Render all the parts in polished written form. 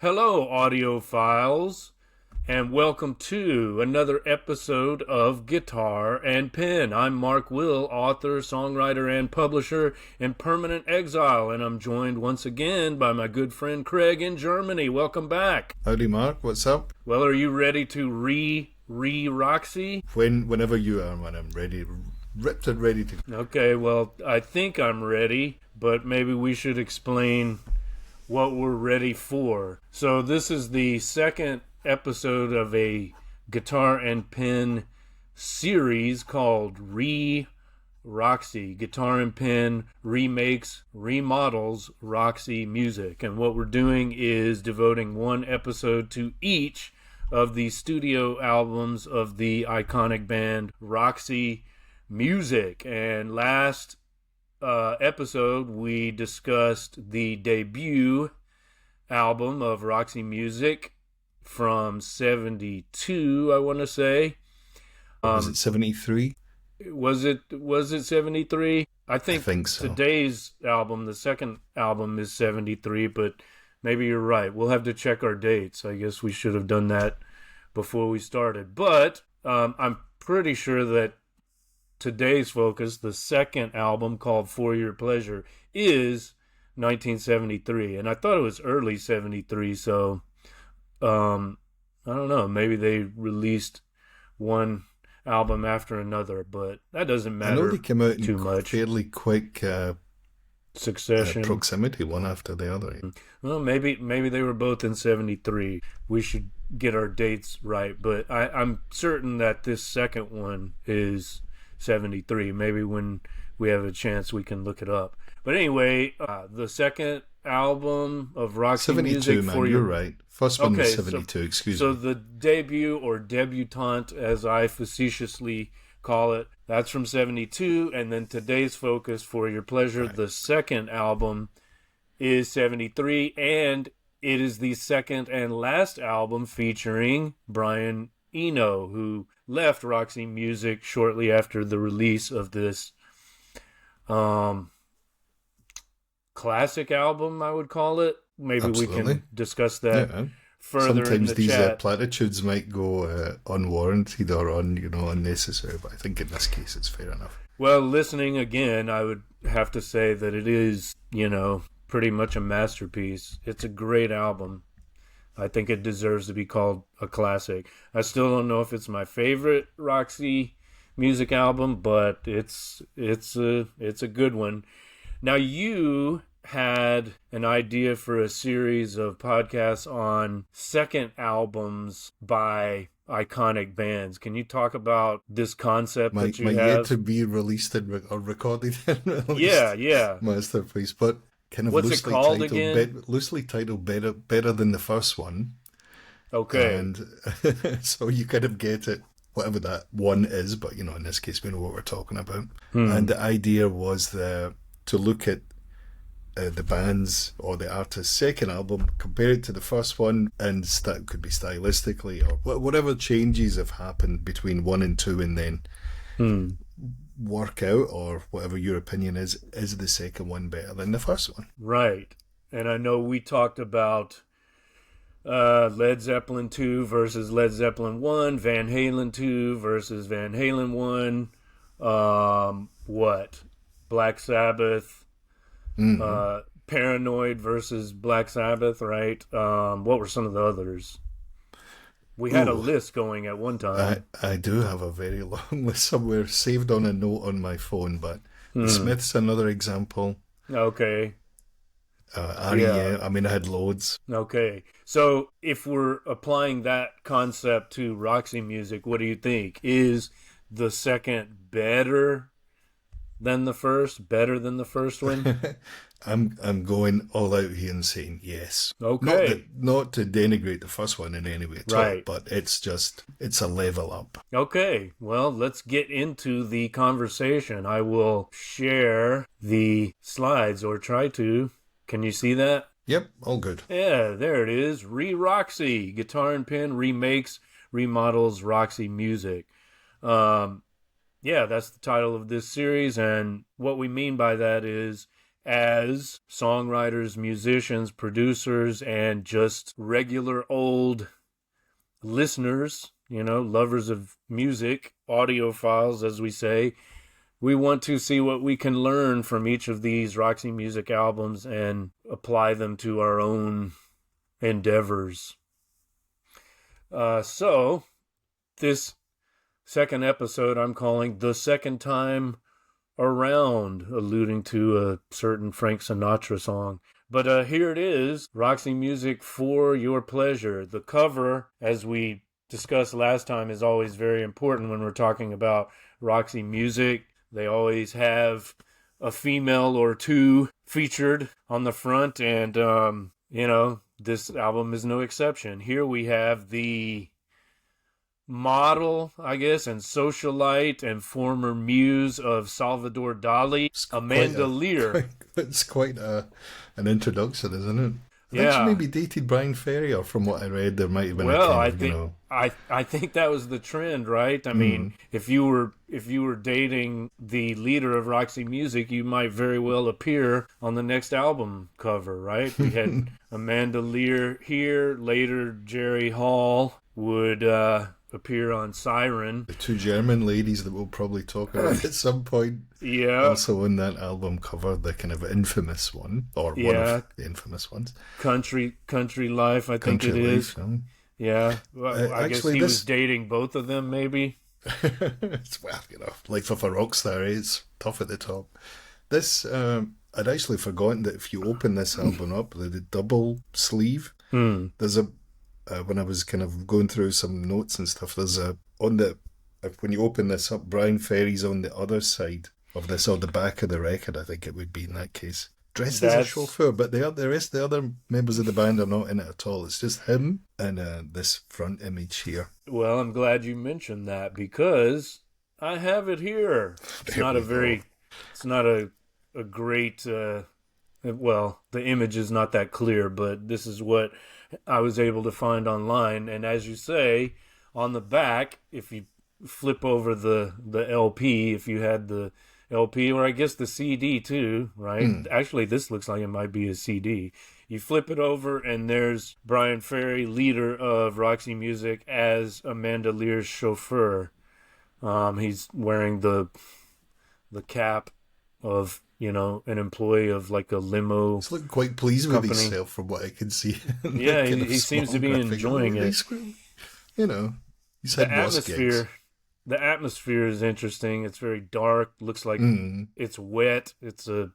Hello, audiophiles, and welcome to another episode of Guitar and Pen. I'm Mark Will, author, songwriter, and publisher in permanent exile, and I'm joined once again by my good friend Craig in Germany. Welcome back. Howdy, Mark. What's up? Well, are you ready to Re-Roxy? Whenever you are, man, I'm ready. Ripped and ready to... Okay, well, I think I'm ready, but maybe we should explain what we're ready for. So this is the second episode of a Guitar and Pen series called Re-Roxy. Guitar and Pen remakes, remodels Roxy music. And what we're doing is devoting one episode to each of the studio albums of the iconic band Roxy Music. And last episode we discussed the debut album of Roxy Music from 72, I want to say. Was it 73? Was it 73? I think so. Today's album, the second album, is 73, but maybe you're right. We'll have to check our dates. I guess we should have done that before we started. But I'm pretty sure that today's focus, the second album called For Your Pleasure, is 1973. And I thought it was early 73, so I don't know. Maybe they released one album after another, but that doesn't matter. I know they came out too in much. Fairly quick succession. Proximity, one after the other. Well, maybe they were both in 73. We should get our dates right, but I'm certain that this second one is 73. Maybe when we have a chance we can look it up. But anyway, the second album of Roxy 72, Music, man, you're right. First one was 72, excuse me. So the debut or debutante, as I facetiously call it, that's from 72. And then today's focus, For Your Pleasure, right. The second album is 73. And it is the second and last album featuring Bryan, who left Roxy Music shortly after the release of this classic album, I would call it. Maybe Absolutely. We can discuss that further Sometimes in the these chat. platitudes might go unwarranted or unnecessary, but I think in this case it's fair enough. Well, listening again, I would have to say that it is, pretty much a masterpiece. It's a great album. I think it deserves to be called a classic. I still don't know if it's my favorite Roxy Music album, but it's a good one. Now, you had an idea for a series of podcasts on second albums by iconic bands. Can you talk about this concept that you have? Yet to be released or recorded and released. Yeah. Masterpiece, but kind of What's loosely it called titled, again? Loosely titled better than the first one. Okay. And so you kind of get it, whatever that one is, but in this case we know what we're talking about. And the idea was to look at the band's or the artist's second album, compare it to the first one, and that could be stylistically or whatever changes have happened between 1 and 2, and then work out, or whatever your opinion is the second one better than the first one? Right. And I know we talked about Led Zeppelin 2 versus Led Zeppelin 1, Van Halen 2 versus Van Halen 1, Black Sabbath, Paranoid versus Black Sabbath, right? What were some of the others? We had a list going at one time. I do have a very long list somewhere saved on a note on my phone, but the Smiths, another example. Okay. REM, I had loads. Okay. So if we're applying that concept to Roxy Music, what do you think? Is the second better than the first? Better than the first one? I'm going all out here and saying yes. Okay. Not to denigrate the first one in any way at all, but it's a level up. Okay. Well, let's get into the conversation. I will share the slides, or try to. Can you see that? Yep, all good. Yeah, there it is. Re-Roxy. Guitar and Pen remakes, remodels Roxy Music. Yeah, that's the title of this series, and what we mean by that is as songwriters, musicians, producers, and just regular old listeners, lovers of music, audiophiles, as we say. We want to see what we can learn from each of these Roxy Music albums and apply them to our own endeavors. So, this second episode I'm calling The Second Time Around, alluding to a certain Frank Sinatra song. But here it is, Roxy Music for your pleasure. The cover, as we discussed last time, is always very important when we're talking about Roxy Music. They always have a female or two featured on the front, and, this album is no exception. Here we have the model, I guess, and socialite and former muse of Salvador Dali, Amanda Lear. It's quite an introduction, isn't it? I think Yeah. she maybe dated Bryan Ferry, or from what I read, there might have been I think that was the trend, right? I mean, if you were dating the leader of Roxy Music, you might very well appear on the next album cover, right? We had Amanda Lear here. Later, Jerry Hall would appear on Siren. The two German ladies that we'll probably talk about at some point. Yeah. Also in that album cover, the kind of infamous one, or one of the infamous ones. Country Life, I think it is. Yeah. Well, I guess he was dating both of them, maybe. Life of a rock star is tough at the top. This, I'd actually forgotten that if you open this album up, the double sleeve, there's a, when I was kind of going through some notes and stuff, there's when you open this up, Bryan Ferry's on the other side of this, or the back of the record, I think it would be in that case. Dressed as a chauffeur, but the rest, the other members of the band are not in it at all. It's just him and this front image here. Well, I'm glad you mentioned that, because I have it here. It's not a great, well, the image is not that clear, but this is what I was able to find online. And as you say, on the back, if you flip over the LP, if you had the LP, or I guess the CD too, right? Actually, this looks like it might be a CD. You flip it over, and there's Bryan Ferry, leader of Roxy Music, as Amanda Lear's chauffeur. He's wearing the cap of, an employee of like a limo. He's looking quite pleased with himself from what I can see. Yeah, he seems to be enjoying it. He's had most gigs. The atmosphere is interesting. It's very dark. Looks like it's wet. It's a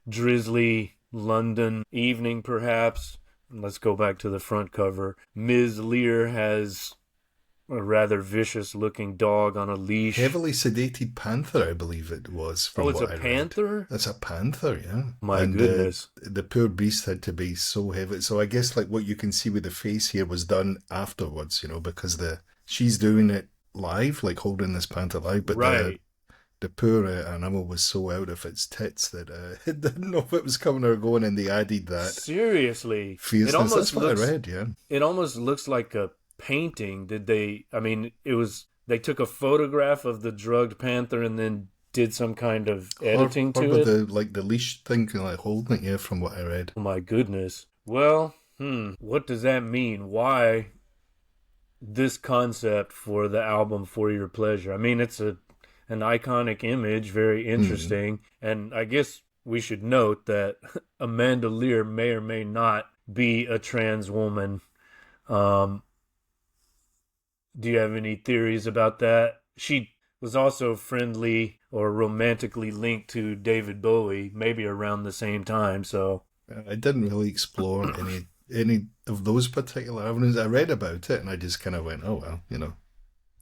drizzly London evening, perhaps. Let's go back to the front cover. Ms. Lear has a rather vicious-looking dog on a leash. Heavily sedated panther, I believe it was. It's a panther? It's a panther, yeah. My goodness. The poor beast had to be so heavy. So I guess like what you can see with the face here was done afterwards, because she's doing it live, like holding this panther live, but the poor animal was so out of its tits that it didn't know if it was coming or going, and they added that. Seriously. Fierceness. That's what I read, yeah. It almost looks like a painting. They took a photograph of the drugged panther and then did some kind of editing to it. The leash thing, like holding it, yeah, from what I read. Oh my goodness. Well, what does that mean? Why this concept for the album For Your Pleasure? I mean, it's an iconic image, very interesting, and I guess we should note that Amanda Lear may or may not be a trans woman. Do you have any theories about that? She was also friendly or romantically linked to David Bowie, maybe around the same time, so... I didn't really explore any of those particular avenues. I read about it, and I just kind of went, oh, well,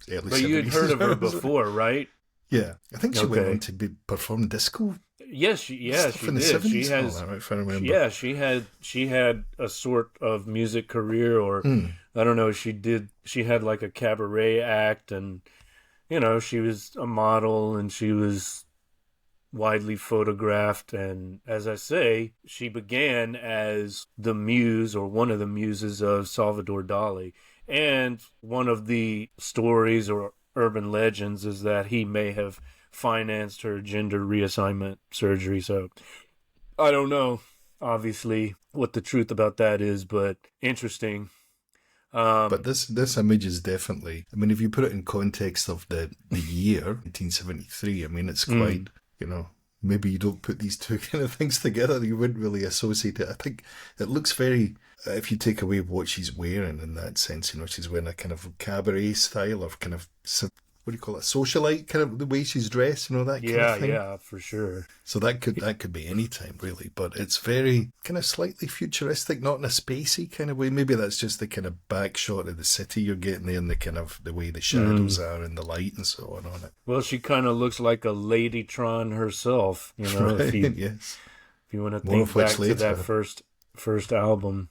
early But you had heard of her before, right? Yeah. I think she went on to perform disco. Yes, she did. 70s, if I remember. Yeah, she had a sort of music career, or I don't know, she had like a cabaret act, and she was a model, and she was widely photographed, and as I say, she began as the muse, or one of the muses, of Salvador Dali. And one of the stories or urban legends is that he may have financed her gender reassignment surgery. So I don't know, obviously, what the truth about that is, but interesting. But this image is definitely, I mean, if you put it in context of the year, 1973, I mean, it's quite, maybe you don't put these two kind of things together, you wouldn't really associate it. I think it looks very, if you take away what she's wearing in that sense, she's wearing a kind of cabaret style of kind of, what do you call it, socialite, kind of the way she's dressed, that kind of thing. Yeah, for sure. So that could be any time, really, but it's very kind of slightly futuristic, not in a spacey kind of way. Maybe that's just the kind of back shot of the city you're getting there, and the kind of the way the shadows are and the light and so on it. Well, she kind of looks like a Ladytron herself, Right, if you want to think back to that first album.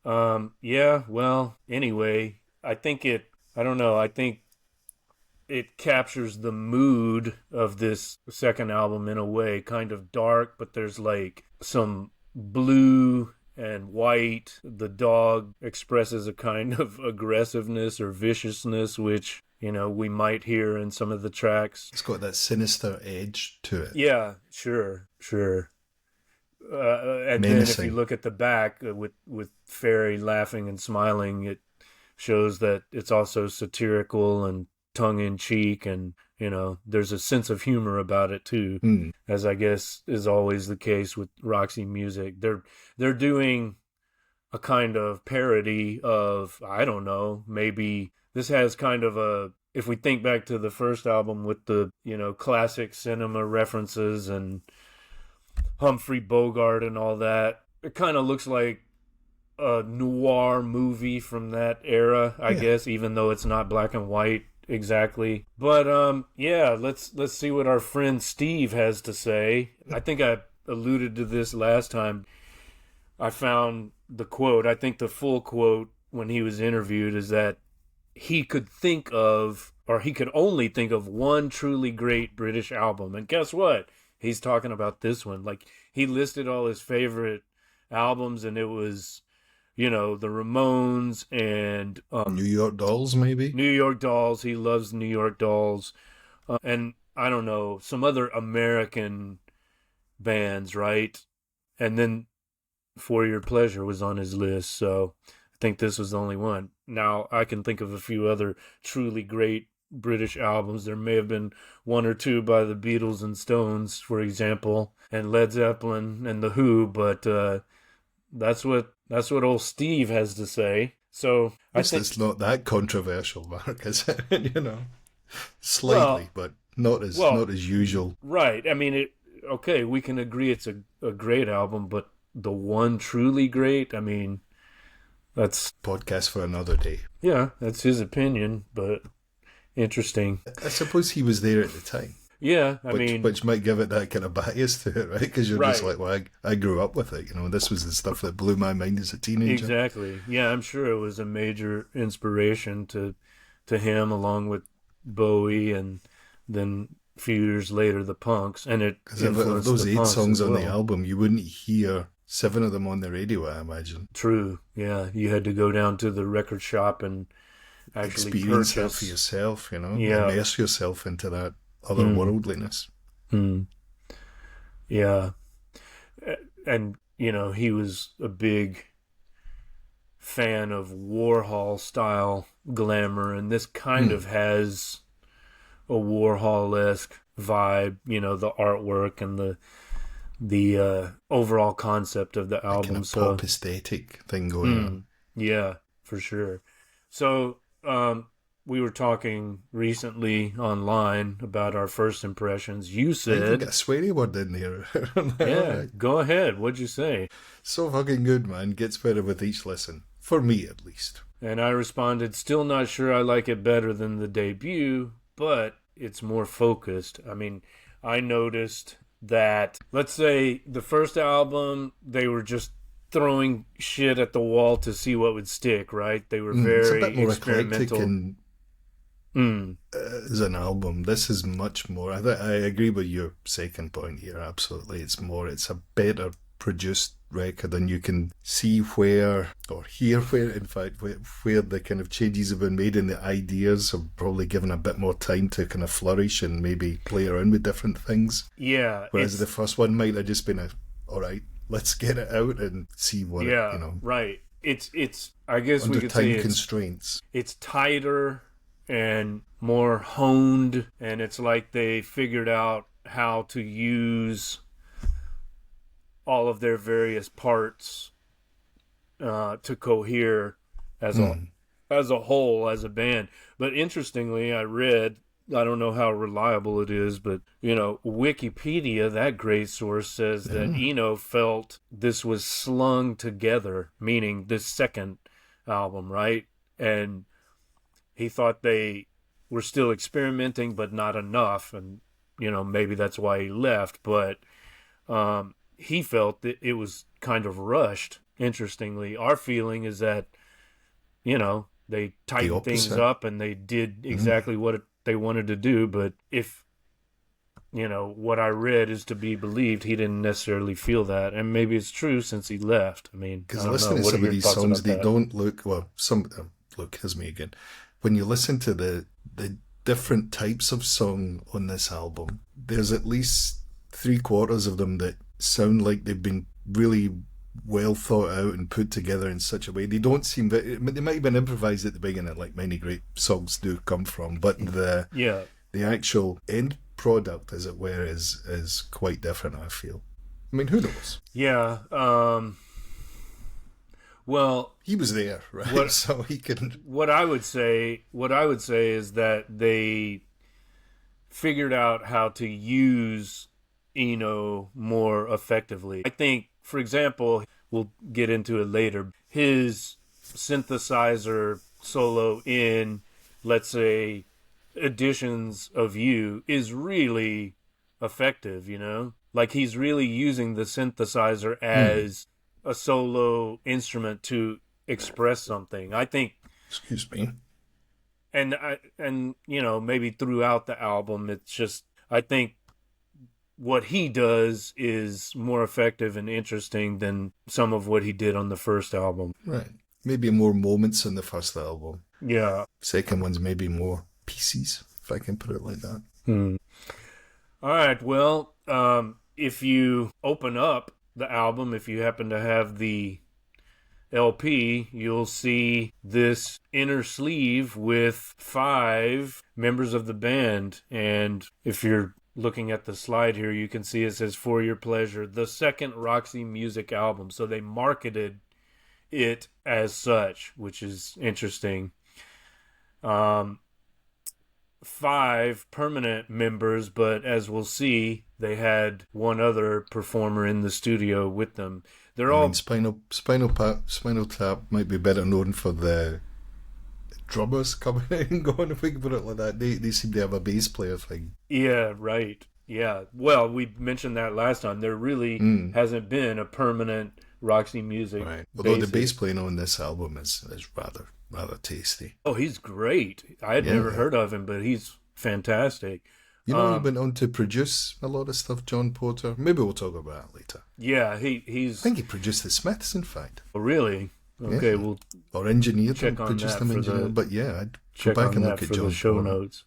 Yeah, well, anyway, I think it captures the mood of this second album in a way, kind of dark, but there's like some blue and white. The dog expresses a kind of aggressiveness or viciousness, which, we might hear in some of the tracks. It's got that sinister edge to it. Yeah, sure. And Menacing. Then if you look at the back with Ferry laughing and smiling, it shows that it's also satirical and tongue-in-cheek, and there's a sense of humor about it too, as I guess is always the case with Roxy music. They're doing a kind of parody of, I don't know, maybe this has kind of a, if we think back to the first album with the classic cinema references and Humphrey Bogart and all that, it kind of looks like a noir movie from that era, I guess, even though it's not black and white exactly. But let's see what our friend Steve has to say. I think I alluded to this last time. I found the quote. I think the full quote when he was interviewed is that he could only think of one truly great British album. And guess what? He's talking about this one. Like, he listed all his favorite albums, and it was the Ramones and New York Dolls, maybe? New York Dolls. He loves New York Dolls. And I don't know, some other American bands, right? And then For Your Pleasure was on his list, so I think this was the only one. Now, I can think of a few other truly great British albums. There may have been one or two by the Beatles and Stones, for example, and Led Zeppelin and The Who, but that's what old Steve has to say. So I think it's not that controversial, Mark, is it? Slightly, but not as usual. Right. I mean, we can agree it's a great album, but the one truly great, I mean, that's podcast for another day. Yeah, that's his opinion, but interesting. I suppose he was there at the time. Yeah, which might give it that kind of bias to it, right? Because you're just like, well, I grew up with it. This was the stuff that blew my mind as a teenager. Exactly. Yeah, I'm sure it was a major inspiration to him, along with Bowie, and then a few years later the Punks, and it influenced those the 8 Punks songs as on well. the album. You wouldn't hear 7 of them on the radio, I imagine. True. Yeah, you had to go down to the record shop and actually experience purchase that for yourself. Yeah. Immerse yourself into that otherworldliness. Yeah. And, he was a big fan of Warhol-style glamour, and this kind of has a Warhol-esque vibe, the artwork and the overall concept of the album. Kind of pop aesthetic thing going on. Yeah, for sure. So, we were talking recently online about our first impressions. You said... I think a sweary word in there. Yeah, Right. go ahead. What'd you say? So fucking good, man. Gets better with each listen. For me, at least. And I responded, still not sure I like it better than the debut, but it's more focused. I mean, I noticed that, let's say, the first album, they were just throwing shit at the wall to see what would stick, right? They were very it's a bit more experimental. eclectic as an album. This is much more. I agree with your second point here. Absolutely, it's a better produced record, and you can see where, or hear where, in fact, where the kind of changes have been made, and the ideas have probably given a bit more time to kind of flourish and maybe play around with different things. Yeah. Whereas the first one might have just been all right, let's get it out and see what right. It's I guess under we could time say constraints. It's tighter and more honed, and it's like they figured out how to use all of their various parts to cohere as a whole, as a band. But interestingly, I read, I don't know how reliable it is, but Wikipedia, that great source, says that Eno felt this was slung together, meaning this second album, right? And he thought they were still experimenting, but not enough, and maybe that's why he left. But he felt that it was kind of rushed. Interestingly, our feeling is that they tightened things up and they did exactly what they wanted to do. But if what I read is to be believed, he didn't necessarily feel that, and maybe it's true since he left. I mean, because listening to some of these songs, they don't look well. Some look, here's me again. When you listen to the different types of song on this album, there's at least 3/4 of them that sound like they've been really well thought out and put together in such a way. They don't seem they might have been improvised at the beginning, like many great songs do come from, but the actual end product, as it were, is quite different, I feel. I mean, who knows? Yeah. Well, he was there, right? So he can. What I would say is that they figured out how to use Eno more effectively. I think, for example, we'll get into it later, his synthesizer solo in, let's say, Editions of You is really effective, Like, he's really using the synthesizer as a solo instrument to express something. I think. Excuse me. And maybe throughout the album, it's just, I think what he does is more effective and interesting than some of what he did on the first album. Right. Maybe more moments on the first album. Yeah. Second one's maybe more pieces, if I can put it like that. All right. Well, if you open up the album, if you happen to have the LP, you'll see this inner sleeve with 5 members of the band. And if you're looking at the slide here, you can see it says For Your Pleasure, the second Roxy music album. So they marketed it as such, which is interesting. 5 permanent members, but as we'll see, they had one other performer in the studio with them. Spinal Tap might be better known for the drummers coming in and going, if we can put it like that. They seem to have a bass player thing. Yeah, right. Yeah. Well, we mentioned that last time. There really hasn't been a permanent Roxy Music. Right. Although the bass playing on this album is rather tasty. Oh, he's great. I had never heard of him, but he's fantastic. He went on to produce a lot of stuff, John Porter. Maybe we'll talk about that later. Yeah, he's... I think he produced the Smiths, in fact. Oh, really? Okay, we'll... Or engineered them, produced them, engineered. But yeah, I'd go back and look at John show Porter. Notes.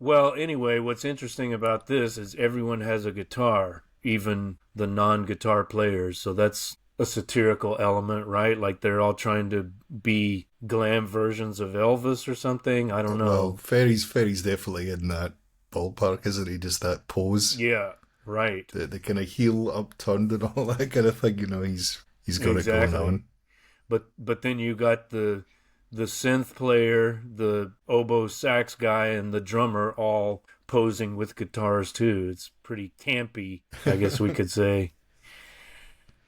Well, anyway, what's interesting about this is everyone has a guitar, even the non-guitar players. So that's a satirical element, right? Like they're all trying to be glam versions of Elvis or something. I don't know. Well, Ferry's definitely in that ballpark, isn't he? Just that pose. Yeah, right. The kind of heel upturned and all that kind of thing. He's got it going on. But then you got the synth player, the oboe sax guy, and the drummer all posing with guitars too. It's pretty campy, I guess we could say.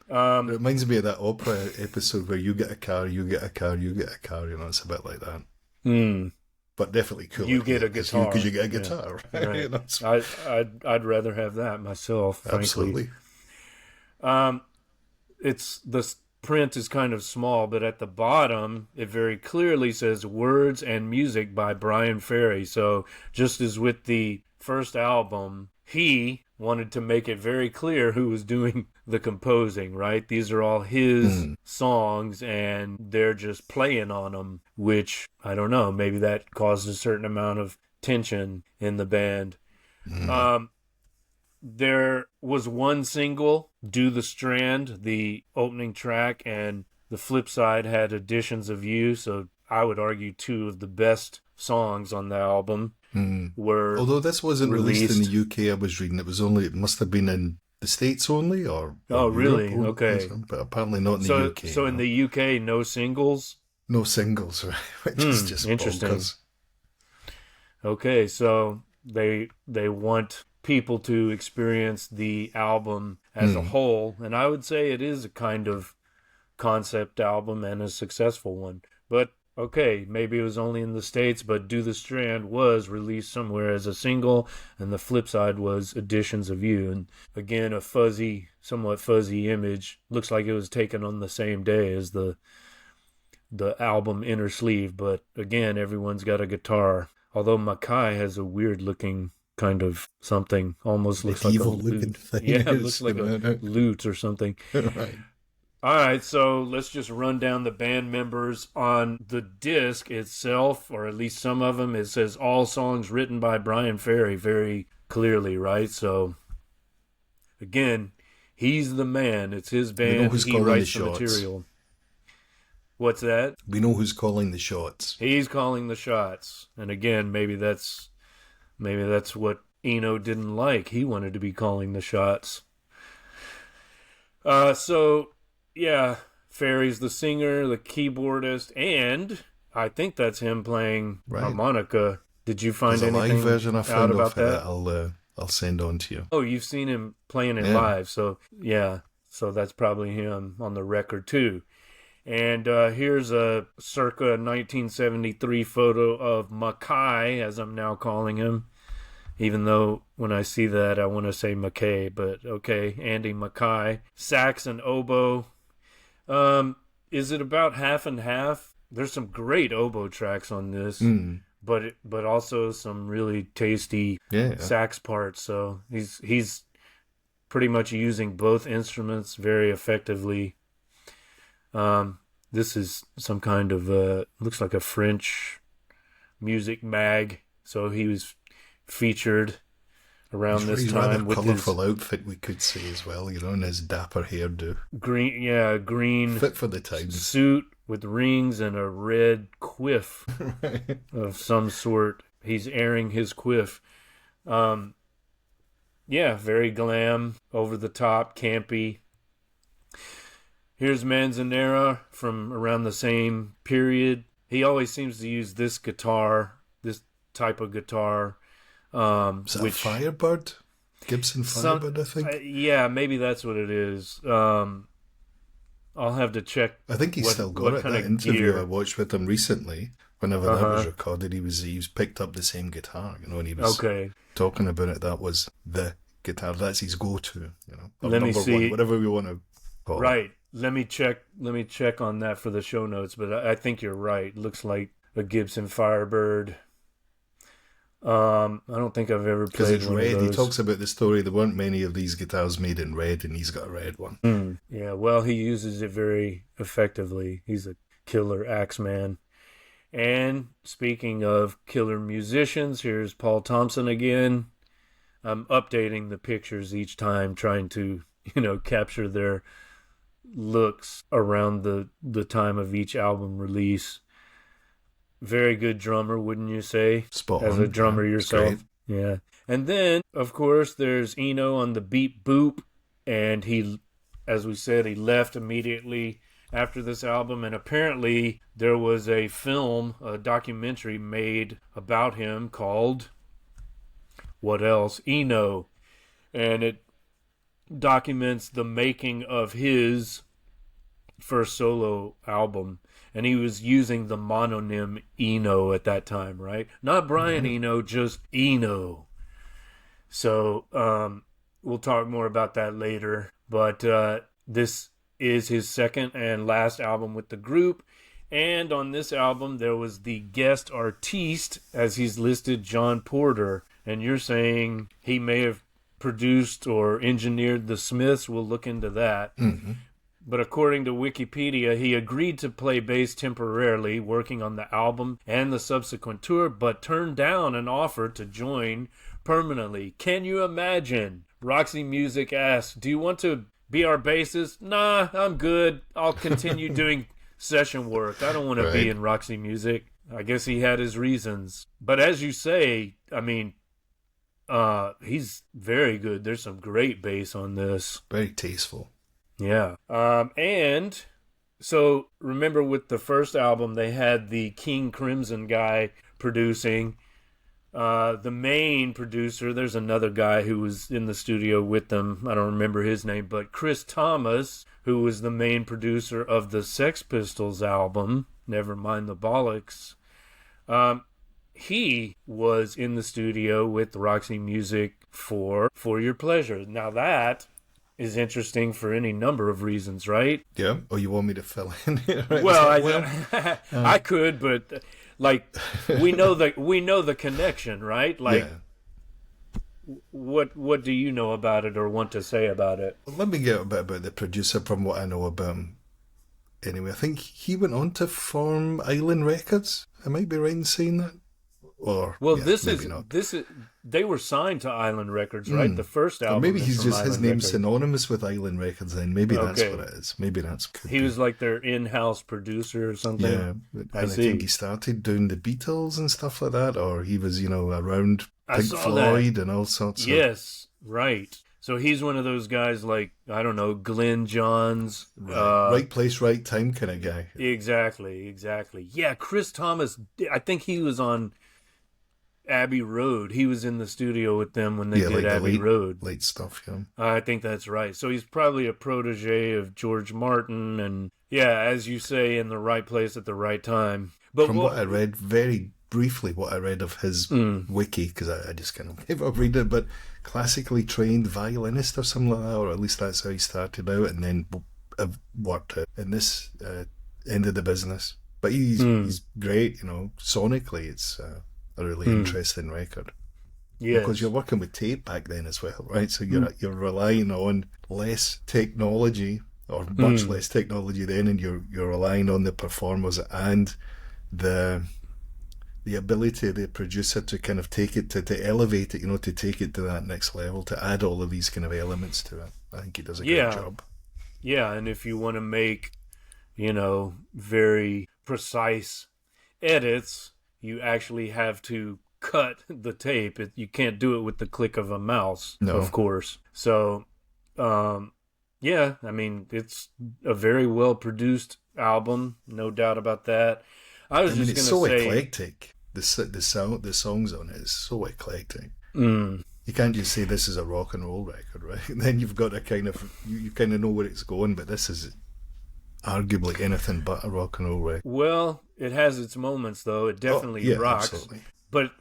It reminds me of that opera episode where you get a car, you get a car, you get a car. It's a bit like that. But definitely cool. You get a guitar because you get a guitar. Yeah, right. I'd rather have that myself. Frankly. Absolutely. It's the print is kind of small, but at the bottom it very clearly says words and music by Bryan Ferry. So just as with the first album, he wanted to make it very clear who was doing the composing, right? These are all his songs, and they're just playing on them, which, I don't know, maybe that caused a certain amount of tension in the band. There was one single, Do the Strand, the opening track, and the flip side had Additions of You, so I would argue two of the best songs on the album were Although this wasn't released in released. the UK, I was reading, it must have been in the States only, or Oh, really? Europe, Okay. but apparently not in the So, UK. so in the UK, no singles? No singles, which is just Interesting. bonkers. Okay, so they want people to experience the album as a whole, and I would say it is a kind of concept album and a successful one. But okay, maybe it was only in the States, but Do the Strand was released somewhere as a single, and the flip side was Additions of You. And again, a somewhat fuzzy image. Looks like it was taken on the same day as the album inner sleeve, but again, everyone's got a guitar. Although Mackay has a weird looking kind of something, almost looks like a Medieval-looking lute. thing Yeah, it is, looks like you a know. lute or something. Right. All right, so let's just run down the band members on the disc itself, or at least some of them. It says all songs written by Bryan Ferry very clearly, right? So, again, he's the man. It's his We know band. who's He calling the writes the shots. material. What's that? We know who's calling the shots. He's calling the shots. And again, maybe that's what Eno didn't like. He wanted to be calling the shots. So yeah, Ferry's the singer, the keyboardist, and I think that's him playing harmonica. Did you find There's a anything live version I out found about of it that? I'll send on to you. Oh, you've seen him playing it Yeah. live, so yeah. So that's probably him on the record too. And here's a circa 1973 photo of Mackay, as I'm now calling him. Even though when I see that, I want to say McKay, but okay, Andy Mackay. Sax and oboe. Is it about half and half? There's some great oboe tracks on this, but also some really tasty sax parts. So he's pretty much using both instruments very effectively. This is some kind of looks like a French music mag. So he was featured around this time with colourful outfit, we could say as well, and his dapper hairdo. Green Fit for the times. suit with rings and a red quiff of some sort. He's airing his quiff. Very glam, over the top, campy. Here's Manzanera from around the same period. He always seems to use this type of guitar. Is that a Firebird? Gibson Firebird, I think. Yeah, maybe that's what it is. I'll have to check. I think he's still got it. That interview I watched with him recently, whenever that was recorded, he was picked up the same guitar, and he was talking about it. That was the guitar. That's his go-to, Or Let me see. one, whatever we want to call it. Right. Let me check on that for the show notes, but I think you're right. Looks like a Gibson Firebird. I don't think I've ever played it's one red. of those. He talks about the story. There weren't many of these guitars made in red, and he's got a red one. Yeah, well, he uses it very effectively. He's a killer axe man. And speaking of killer musicians, here's Paul Thompson again. I'm updating the pictures each time, trying to, capture their looks around the time of each album release. Very good drummer, wouldn't you say? Spot As on. a drummer yourself. Yeah. And then, of course, there's Eno on the beat boop. And he, as we said, he left immediately after this album. And apparently there was a documentary made about him called, what else? Eno. And it documents the making of his first solo album. And he was using the mononym Eno at that time, right? Not Brian Eno, just Eno. So we'll talk more about that later. But this is his second and last album with the group. And on this album, there was the guest artiste, as he's listed, John Porter. And you're saying he may have produced or engineered the Smiths. We'll look into that. Mm-hmm. But according to Wikipedia, he agreed to play bass temporarily, working on the album and the subsequent tour, but turned down an offer to join permanently. Can you imagine? Roxy Music asked, "Do you want to be our bassist?" "Nah, I'm good. I'll continue doing session work. I don't want to be in Roxy Music." I guess he had his reasons. But as you say, I mean, he's very good. There's some great bass on this. Very tasteful. Yeah. And so remember with the first album, they had the King Crimson guy producing. The main producer, there's another guy who was in the studio with them. I don't remember his name, but Chris Thomas, who was the main producer of the Sex Pistols album, Never Mind the Bollocks, he was in the studio with Roxy Music for Your Pleasure. Now that is interesting for any number of reasons, right? Yeah. Oh, you want me to fill in here? Right? Well, I could, but like we know the connection, right? Like, what do you know about it or want to say about it? Well, let me get a bit about the producer from what I know about him. Anyway, I think he went on to form Island Records. I might be right in saying that. Or well, yeah, this is they were signed to Island Records, right? The first album. Or maybe he's just Island his name's Records. synonymous with Island Records. Then maybe that's what it is. Maybe that's. He was like their in-house producer or something. Yeah, and I think he started doing the Beatles and stuff like that, or he was around Pink Floyd and all sorts. Yes, right. So he's one of those guys like, I don't know, Glenn Johns. Right place, right time kind of guy. Exactly. Yeah, Chris Thomas, I think he was on Abbey Road. He was in the studio with them when they did like Abbey Road. Late stuff, yeah. I think that's right. So he's probably a protege of George Martin and, yeah, as you say, in the right place at the right time. But from what I read, very briefly what I read of his wiki, because I just kind of gave up reading it, but classically trained violinist or something like that, or at least that's how he started out, and then worked out in this end of the business. But he's great, sonically it's a really interesting record. Yes. Because you're working with tape back then as well, right? So you're relying on less technology, or much less technology then, and you're relying on the performers and the ability of the producer to kind of take it, to elevate it, to take it to that next level, to add all of these kind of elements to it. I think he does a great job. Yeah, and if you want to make, very precise edits, you actually have to cut the tape. You can't do it with the click of a mouse, of course. So, yeah, I mean, it's a very well-produced album, no doubt about that. It's so eclectic. The songs on it is so eclectic. You can't just say this is a rock and roll record, right? Then you've got to kind of you kind of know where it's going, but this is arguably anything but a rock and roll record. Well, it has its moments, though. It definitely rocks. Absolutely. But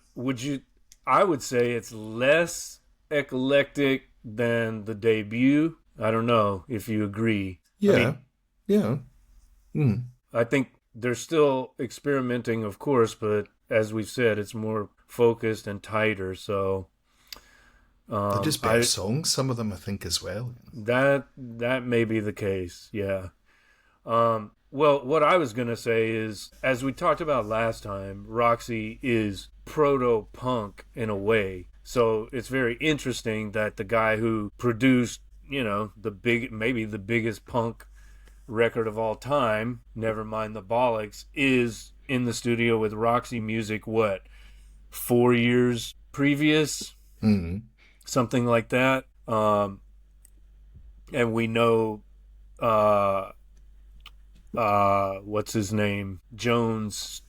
I would say it's less eclectic than the debut. I don't know if you agree. Yeah. I think they're still experimenting, of course, but as we've said, it's more focused and tighter. So they're just better songs. Some of them, I think, as well. That may be the case. Yeah. Well, what I was gonna say is, as we talked about last time, Roxy is proto-punk in a way. So it's very interesting that the guy who produced, maybe the biggest punk record of all time, Never Mind the Bollocks, is in the studio with Roxy Music, 4 years previous? Something like that. And we know, what's his name? Jones,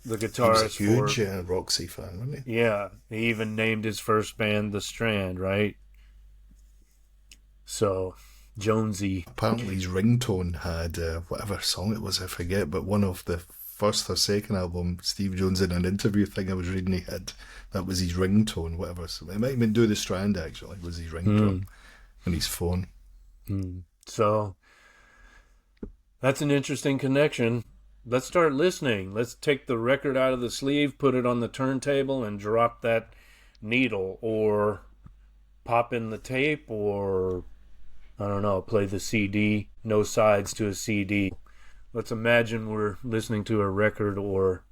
the guitarist. He was a huge Roxy fan, wasn't he? Yeah. He even named his first band The Strand, right? So, Jonesy. Apparently his ringtone had whatever song it was, I forget, but one of the first or second album, Steve Jones, in an interview thing I was reading, that was his ringtone, whatever. So it might have been Do the Strand, actually, was his ringtone on his phone. So that's an interesting connection. Let's start listening. Let's take the record out of the sleeve, put it on the turntable, and drop that needle, or pop in the tape or, I don't know, play the CD. No sides to a CD. Let's imagine we're listening to a record or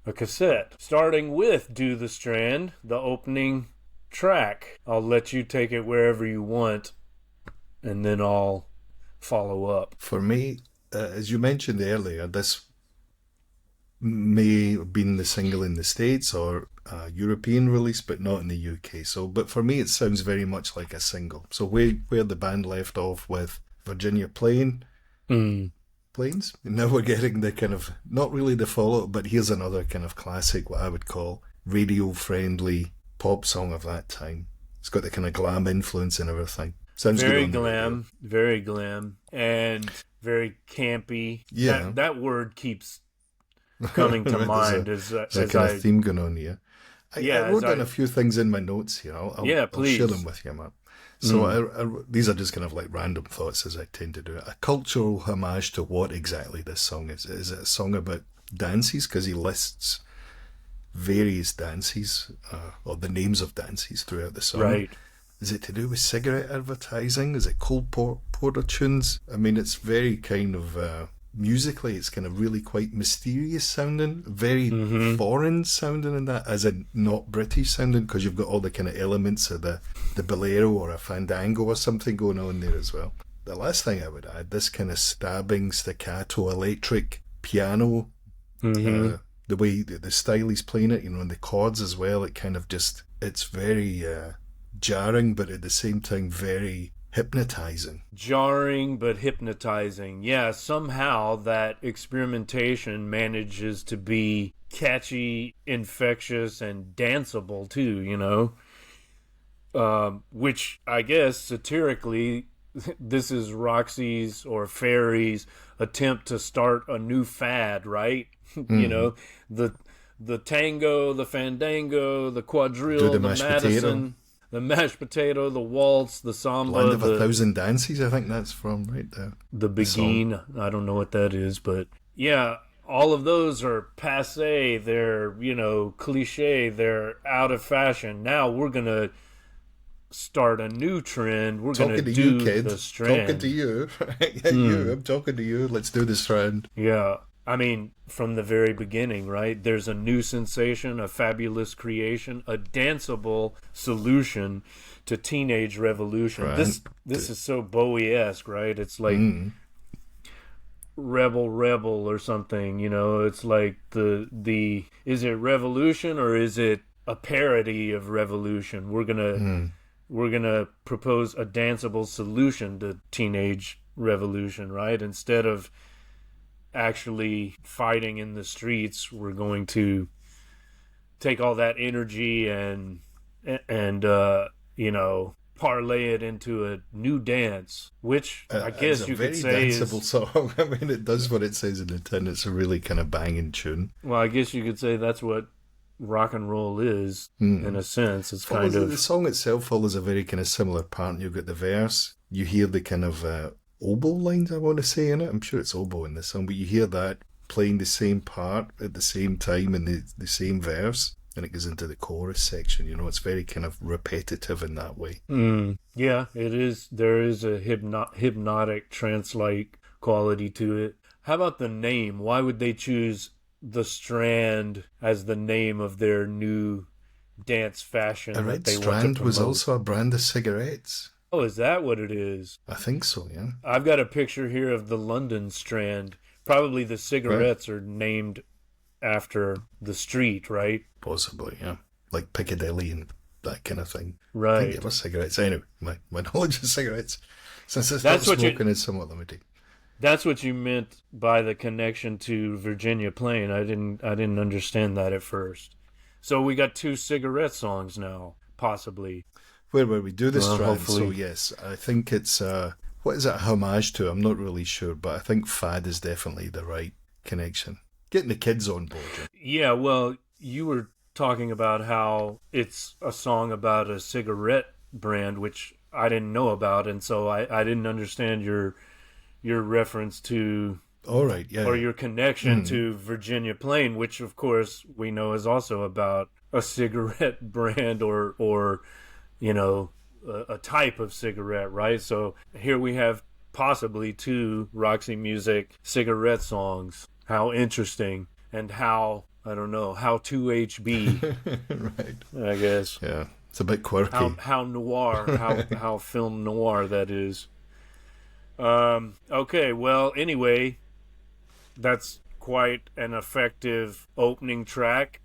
a cassette. Starting with Do the Strand, the opening track. I'll let you take it wherever you want, and then I'll follow up. For me, as you mentioned earlier, this may have been the single in the States or a European release, but not in the UK. So, but for me, it sounds very much like a single. So where the band left off with Virginia Plains, and now we're getting the kind of, not really the follow-up, but here's another kind of classic, what I would call radio-friendly pop song of that time. It's got the kind of glam influence and everything. Sounds very good on very glam, and very campy. Yeah. That word keeps coming to mind there's a as kind of theme going on here. I wrote down a few things in my notes here. I'll share them with you, Matt. So these are just kind of like random thoughts, as I tend to do. A cultural homage to what exactly this song is. Is it a song about dances? Because he lists various dances, or the names of dances throughout the song. Right. Is it to do with cigarette advertising? Is it Cole Porter tunes? I mean, it's very kind of... musically, it's kind of really quite mysterious sounding, very foreign sounding in that, as in not British sounding, because you've got all the kind of elements of the bolero or a fandango or something going on there as well. The last thing I would add, this kind of stabbing, staccato, electric piano, the way, the style he's playing it, and the chords as well, it kind of just, it's very jarring, but at the same time very hypnotizing. Jarring but hypnotizing. Yeah, somehow that experimentation manages to be catchy, infectious, and danceable too, which I guess satirically this is Roxy's or Ferry's attempt to start a new fad, right? The tango, the fandango, the quadrille, the Madison, the mashed potato, the waltz, the samba. Land of a Thousand Dances, I think that's from, right there. The Begin, I don't know what that is, but yeah, all of those are passé, they're, cliche, they're out of fashion. Now we're going to start a new trend. We're going to do the Strand. Talking to you. You, I'm talking to you. Let's do the Strand. Yeah. I mean, from the very beginning, right? There's a new sensation, a fabulous creation, a danceable solution to teenage revolution. Right. This is so Bowie-esque, right? It's like Rebel or something, It's like the is it revolution or is it a parody of revolution? We're gonna propose a danceable solution to teenage revolution, right? Instead of actually fighting in the streets, we're going to take all that energy and parlay it into a new dance, which I guess you could say is a very danceable song. I mean, it does what it says in the tin. It's a really kind of banging tune. Well, I guess you could say that's what rock and roll is in a sense. It's kind of, the song itself follows a very kind of similar pattern. You've got the verse, you hear the kind of oboe lines, I want to say, in it. I'm sure it's oboe in this song, but you hear that playing the same part at the same time in the same verse, and it goes into the chorus section. It's very kind of repetitive in that way. Yeah, it is. There is a hypnotic, trance-like quality to it. How about the name? Why would they choose the Strand as the name of their new dance fashion? A red Strand was also a brand of cigarettes. Oh, is that what it is? I think so, yeah. I've got a picture here of the London Strand. Probably the cigarettes are named after the street, right? Possibly, yeah. Like Piccadilly and that kind of thing. Right. I think it was cigarettes. Anyway, my knowledge of cigarettes, since I stopped smoking, is somewhat limited. That's what you meant by the connection to Virginia Plain. I didn't understand that at first. So we got 2 cigarette songs now, possibly. Where we do the Strand, hopefully. So yes, I think it's, what is it a homage to? I'm not really sure, but I think fad is definitely the right connection. Getting the kids on board. Yeah, well, you were talking about how it's a song about a cigarette brand, which I didn't know about, and so I didn't understand your reference to... All right, yeah. Or your connection to Virginia Plain, which of course we know is also about a cigarette brand or a type of cigarette, right? So here we have possibly 2 Roxy Music cigarette songs. How interesting, and how, I don't know, how 2HB, Right. I guess. Yeah. It's a bit quirky. How noir, how film noir that is. Okay, well, anyway, that's quite an effective opening track.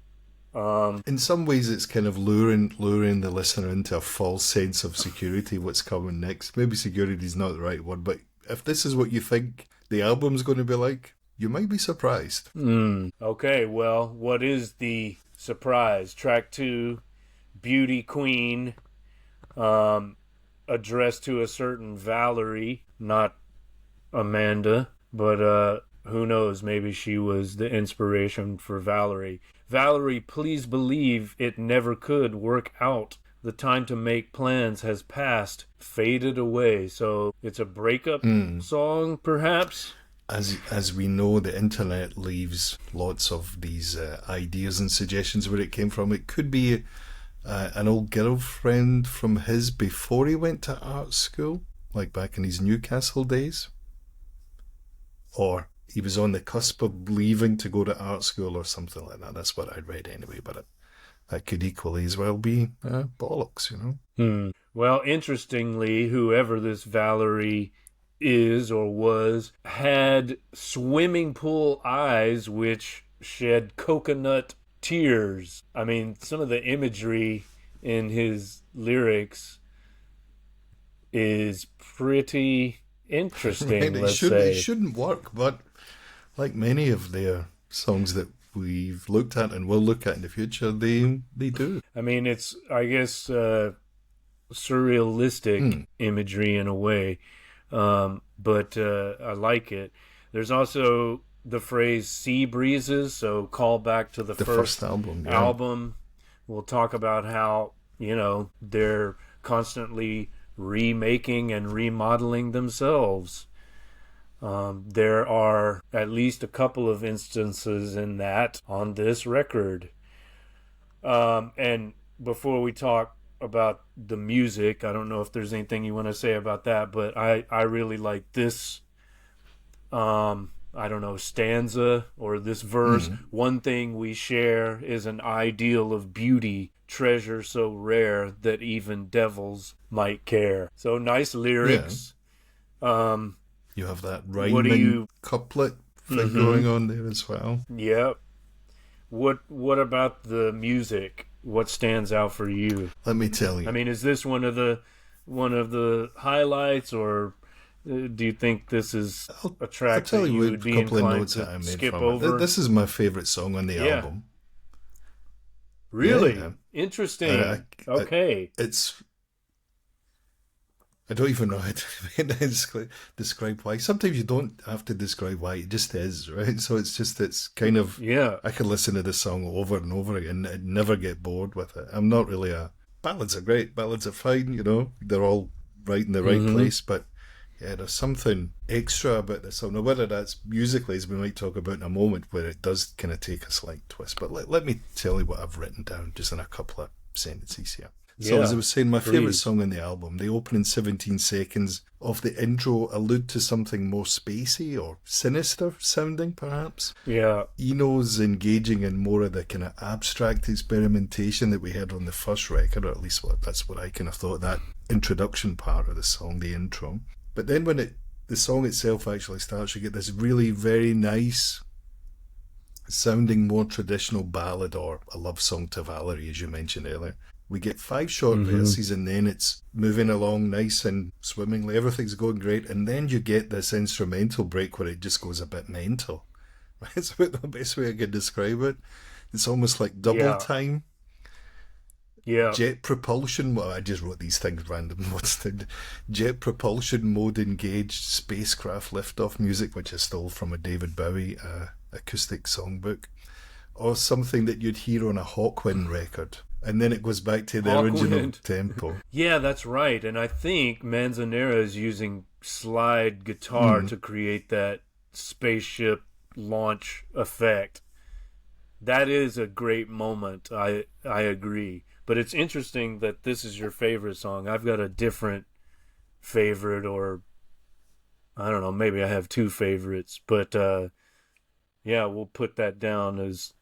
In some ways, it's kind of luring the listener into a false sense of security, what's coming next. Maybe security is not the right word, but if this is what you think the album's going to be like, you might be surprised. Okay, well, what is the surprise? Track 2, Beauty Queen, addressed to a certain Valerie, not Amanda, but who knows, maybe she was the inspiration for Valerie. Valerie, please believe it never could work out. The time to make plans has passed, faded away. So it's a breakup song, perhaps? As we know, the internet leaves lots of these ideas and suggestions where it came from. It could be an old girlfriend from his before he went to art school, like back in his Newcastle days. Or he was on the cusp of leaving to go to art school or something like that. That's what I'd read anyway, but that could equally as well be bollocks, you know? Well, interestingly, whoever this Valerie is or was had swimming pool eyes which shed coconut tears. I mean, some of the imagery in his lyrics is pretty interesting, Right, let's say. It shouldn't work, but like many of their songs that we've looked at and will look at in the future, they do. I mean, it's, I guess, surrealistic imagery in a way, but I like it. There's also the phrase sea breezes, so call back to the first album. Yeah. album. We'll talk about how, you know, they're constantly remaking and remodeling themselves. There are at least a couple of instances in that on this record. And before we talk about the music, I don't know if there's anything you want to say about that, but I really like this, I don't know, stanza or this verse. One thing we share is an ideal of beauty, treasure so rare that even devils might care. So nice lyrics. Yeah. You have that rhyming couplet thing going on there as well. Yep. What about the music? What stands out for you? Let me tell you. I mean, is this one of the highlights, or do you think this is a track that you would be inclined to skip over? This is my favorite song on the album. Really? Yeah. Interesting. Okay. I don't even know how to describe why. Sometimes you don't have to describe why. It just is, right? So it's kind of... Yeah. I can listen to this song over and over again and never get bored with it. I'm not really Ballads are great. Ballads are fine, you know. They're all right in the right place. But yeah, there's something extra about this song. Now, whether that's musically, as we might talk about in a moment, where it does kind of take a slight twist. But let me tell you what I've written down just in a couple of sentences here. So as I was saying, my favourite song on the album, the opening 17 seconds of the intro allude to something more spacey or sinister sounding, perhaps. Yeah. Eno's engaging in more of the kind of abstract experimentation that we heard on the first record, or at least that's what I kind of thought, that introduction part of the song, the intro. But then when the song itself actually starts, you get this really very nice sounding, more traditional ballad or a love song to Valerie, as you mentioned earlier. We get 5 short verses and then it's moving along nice and swimmingly. Everything's going great. And then you get this instrumental break where it just goes a bit mental. That's about the best way I could describe it. It's almost like double time. Yeah. Jet propulsion. Well, I just wrote these things random. What's the jet propulsion mode engaged spacecraft liftoff music, which I stole from a David Bowie acoustic songbook, or something that you'd hear on a Hawkwind record. And then it goes back to the original tempo. Yeah, that's right. And I think Manzanera is using slide guitar to create that spaceship launch effect. That is a great moment. I agree. But it's interesting that this is your favorite song. I've got a different favorite, or I don't know, maybe I have two favorites. But yeah, we'll put that down as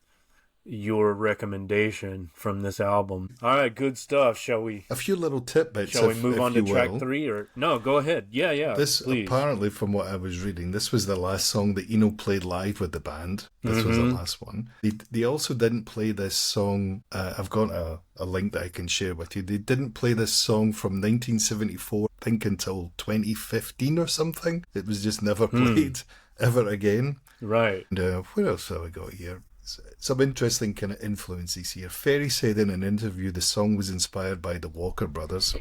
your recommendation from this album. All right, good stuff. Shall we? A few little tidbits. Shall we move on to track will. 3? Or no? Go ahead. Yeah. This please. Apparently, from what I was reading, this was the last song that Eno played live with the band. This was the last one. They also didn't play this song. I've got a link that I can share with you. They didn't play this song from 1974, I think, until 2015 or something. It was just never played ever again. Right. And what else have I got here? Some interesting kind of influences here. Ferry said in an interview the song was inspired by the Walker brothers,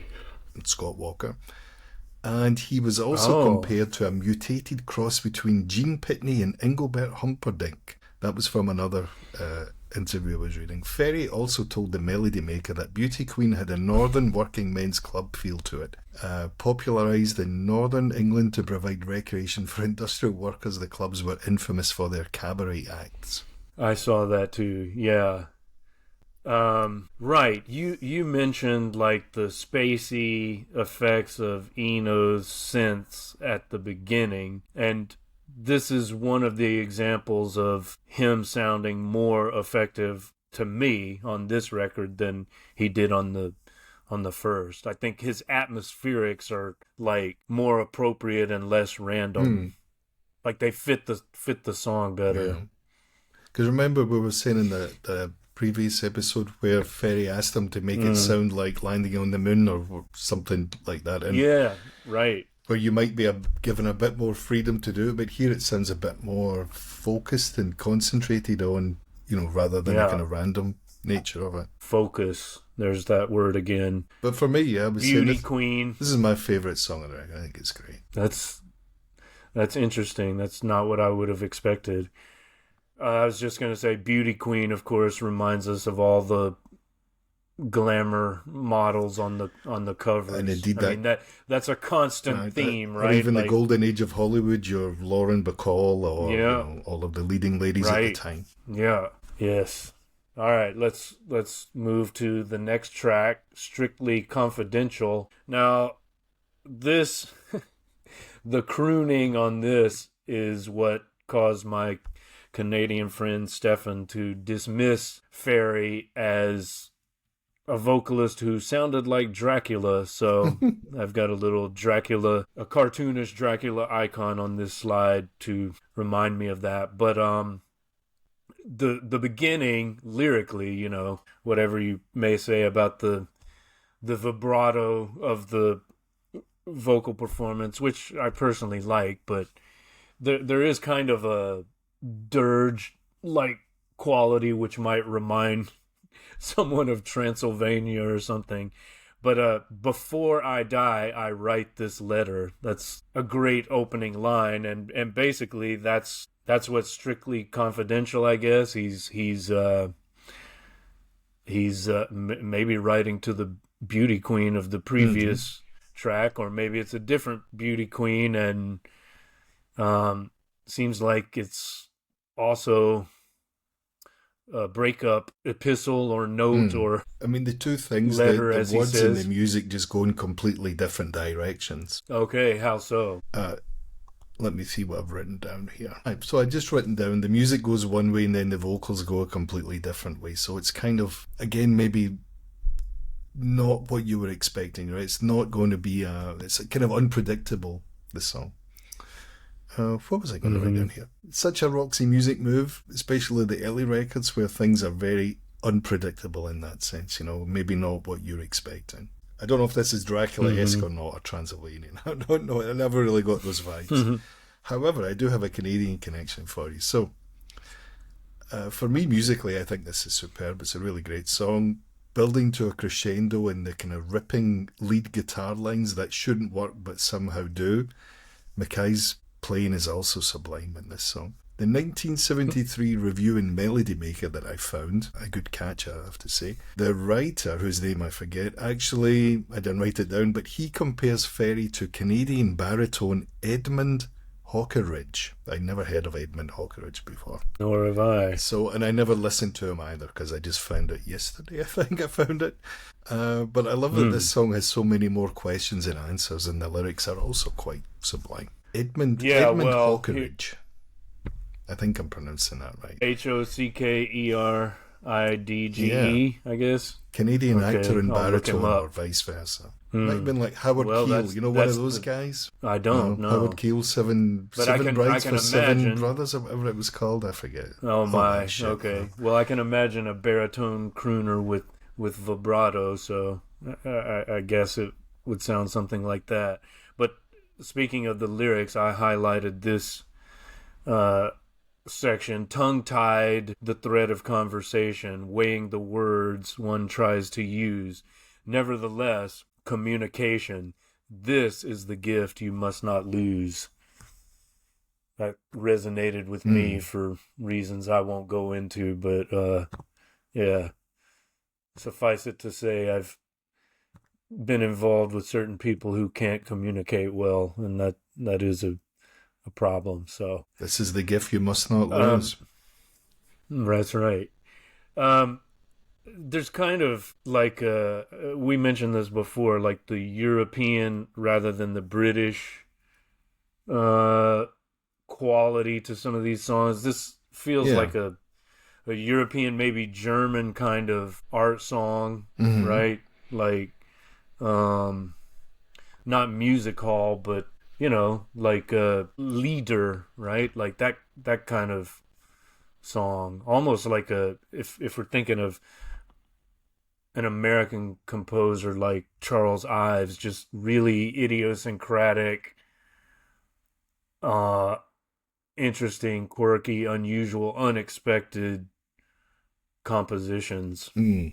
Scott Walker, and he was also compared to a mutated cross between Gene Pitney and Engelbert Humperdinck. That was from another interview I was reading. Ferry also told the Melody Maker that Beauty Queen had a northern working men's club feel to it. Popularised in northern England to provide recreation for industrial workers, the clubs were infamous for their cabaret acts. I saw that too. Yeah. Right. You mentioned like the spacey effects of Eno's synths at the beginning, and this is one of the examples of him sounding more effective to me on this record than he did on the first. I think his atmospherics are like more appropriate and less random. Like they fit the song better. Yeah. Because remember we were saying in the previous episode where Ferry asked him to make it sound like Landing on the Moon or something like that. And yeah, right. Where you might be given a bit more freedom to do it, but here it sounds a bit more focused and concentrated on, rather than the kind of random nature of it. Focus. There's that word again. But for me, I was Beauty saying Queen. This is my favourite song on the record. I think it's great. That's interesting. That's not what I would have expected. I was just going to say Beauty Queen, of course, reminds us of all the glamour models on the covers. And indeed, I mean, that's a constant theme, right? Or even the golden age of Hollywood, your Lauren Bacall or all of the leading ladies at the time. Yeah. Yes. All right. Let's move to the next track, Strictly Confidential. Now, this the crooning on this is what caused my Canadian friend Stefan to dismiss Ferry as a vocalist who sounded like Dracula. So I've got a little Dracula, a cartoonish Dracula icon on this slide to remind me of that. But the beginning, lyrically, whatever you may say about the vibrato of the vocal performance, which I personally like, but there is kind of a dirge-like quality which might remind someone of Transylvania or something. But before I die, I write this letter. That's a great opening line, and basically that's what's Strictly Confidential, I guess. He's maybe writing to the Beauty Queen of the previous track, or maybe it's a different Beauty Queen, and seems like it's also a breakup epistle or note or I mean, the two things, letter, the as he words says. and the music just go in completely different directions. Okay, how so? Let me see what I've written down here. Right, so I just written down the music goes one way and then the vocals go a completely different way. So it's kind of, again, maybe not what you were expecting, right? It's not going to be it's kind of unpredictable, this song. What was I going to write down here? It's such a Roxy music move, especially the early records where things are very unpredictable in that sense, maybe not what you're expecting. I don't know if this is Dracula-esque or not, or Transylvanian. I don't know. I never really got those vibes. However, I do have a Canadian connection for you. So, for me, musically, I think this is superb. It's a really great song. Building to a crescendo in the kind of ripping lead guitar lines that shouldn't work but somehow do. Mackay's playing is also sublime in this song. The 1973 review in Melody Maker that I found, a good catch, I have to say. The writer, whose name I forget, actually, I didn't write it down, but he compares Ferry to Canadian baritone Edmund Hawkeridge. I never heard of Edmund Hawkeridge before. Nor have I. So, and I never listened to him either because I just found it yesterday. I think I found it. But I love that this song has so many more questions and answers, and the lyrics are also quite sublime. Edmund Hawkeridge. I think I'm pronouncing that right. Hockeridge, I guess. Canadian actor and baritone, or vice versa. Might have been like Howard Keel. You know, one of those guys? I don't know. Howard Keel, Seven Brides for Seven Brothers, or whatever it was called. I forget. Oh my, okay. Well, I can imagine a baritone crooner with vibrato, so I guess it would sound something like that. But speaking of the lyrics, I highlighted this section: tongue-tied, the thread of conversation, weighing the words one tries to use. Nevertheless, communication, this is the gift you must not lose. That resonated with me for reasons I won't go into, but yeah. Suffice it to say, I've been involved with certain people who can't communicate well, and that is a problem. So this is the gift you must not lose. That's right. There's kind of like we mentioned this before, like the European rather than the British quality to some of these songs. This feels like a European, maybe German kind of art song, right? Like not music hall, but you know, like a leader, right? Like that kind of song, almost like if we're thinking of an American composer like Charles Ives, just really idiosyncratic, interesting, quirky, unusual, unexpected compositions. I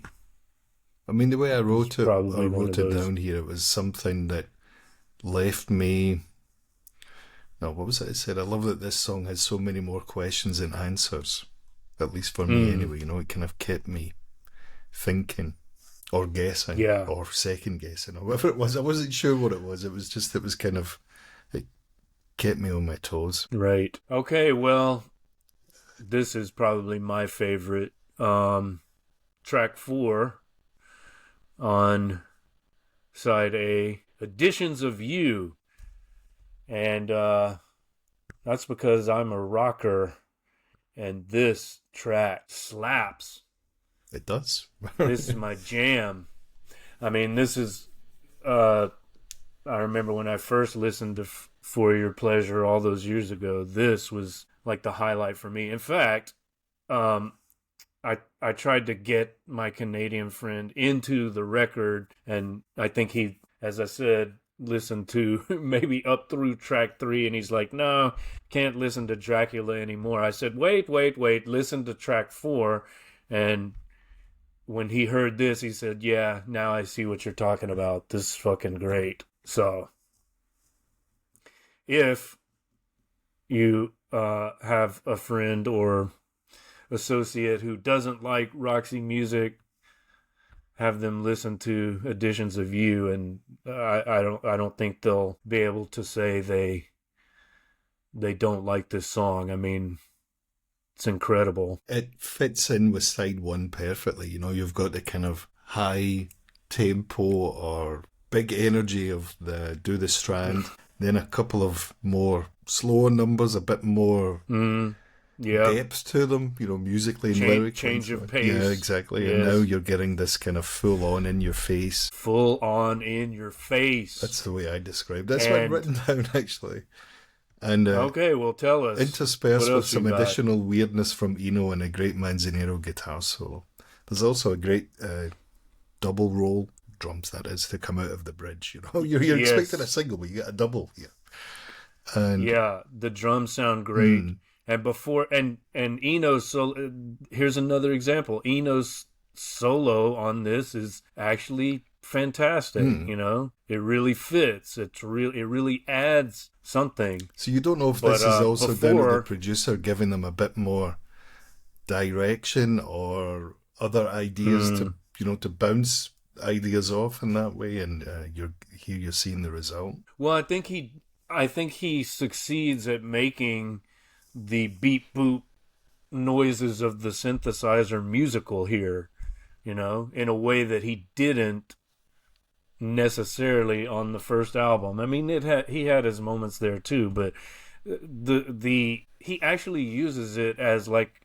mean, the way I wrote it down here, it was something that left me. No, what was it I said? I love that this song has so many more questions than answers. At least for me, anyway. You know, it kind of kept me thinking, or guessing, or second guessing, or whatever it was. I wasn't sure what it was. It was just, it kept me on my toes. Right. Okay, well, this is probably my favorite. Track 4 on side A, Editions of You. And that's because I'm a rocker, and this track slaps. It does. This is my jam. I mean, this is I remember when I first listened to For Your Pleasure all those years ago, this was like the highlight for me. In fact, I tried to get my Canadian friend into the record, and I think he, as I said, listened to maybe up through track 3, and he's like, no, can't listen to Dracula anymore. I said, wait, listen to track 4. And when he heard this, he said, yeah, now I see what you're talking about. This is fucking great. So if you have a friend or associate who doesn't like Roxy music, have them listen to Editions of You, and I don't think they'll be able to say they don't like this song. I mean, it's incredible. It fits in with side 1 perfectly. You know, you've got the kind of high tempo or big energy of the Do the Strand, then a couple of more slower numbers, a bit more depth to them, you know, musically and lyrically. Change of pace. Yeah, exactly. Yes. And now you're getting this kind of full on in your face. Full on in your face. That's the way I described it. That's what I've written down, actually. And okay, well, tell us. Interspersed with some additional weirdness from Eno and a great Manzanero guitar solo. There's also a great double roll, drums that is, to come out of the bridge. You know, you're expecting a single, but you get a double here. And yeah, the drums sound great. And before and Eno's solo, here's another example. Eno's solo on this is actually fantastic. You know, it really fits. It really adds something. So you don't know if this is also down to the producer giving them a bit more direction or other ideas to bounce ideas off in that way, and you're seeing the result. Well, I think I think he succeeds at making the beep boop noises of the synthesizer musical here, in a way that he didn't necessarily on the first album. I mean, he had his moments there too, but he actually uses it as like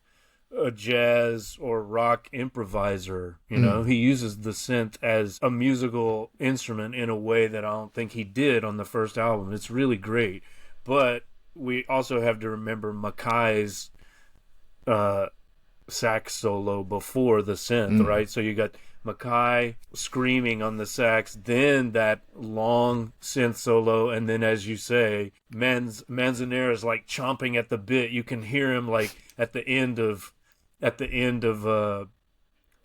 a jazz or rock improviser. He uses the synth as a musical instrument in a way that I don't think he did on the first album. It's really great, but we also have to remember Makai's sax solo before the synth, right? So you got Makai screaming on the sax, then that long synth solo, and then, as you say, Manzanera is like chomping at the bit. You can hear him like at the end of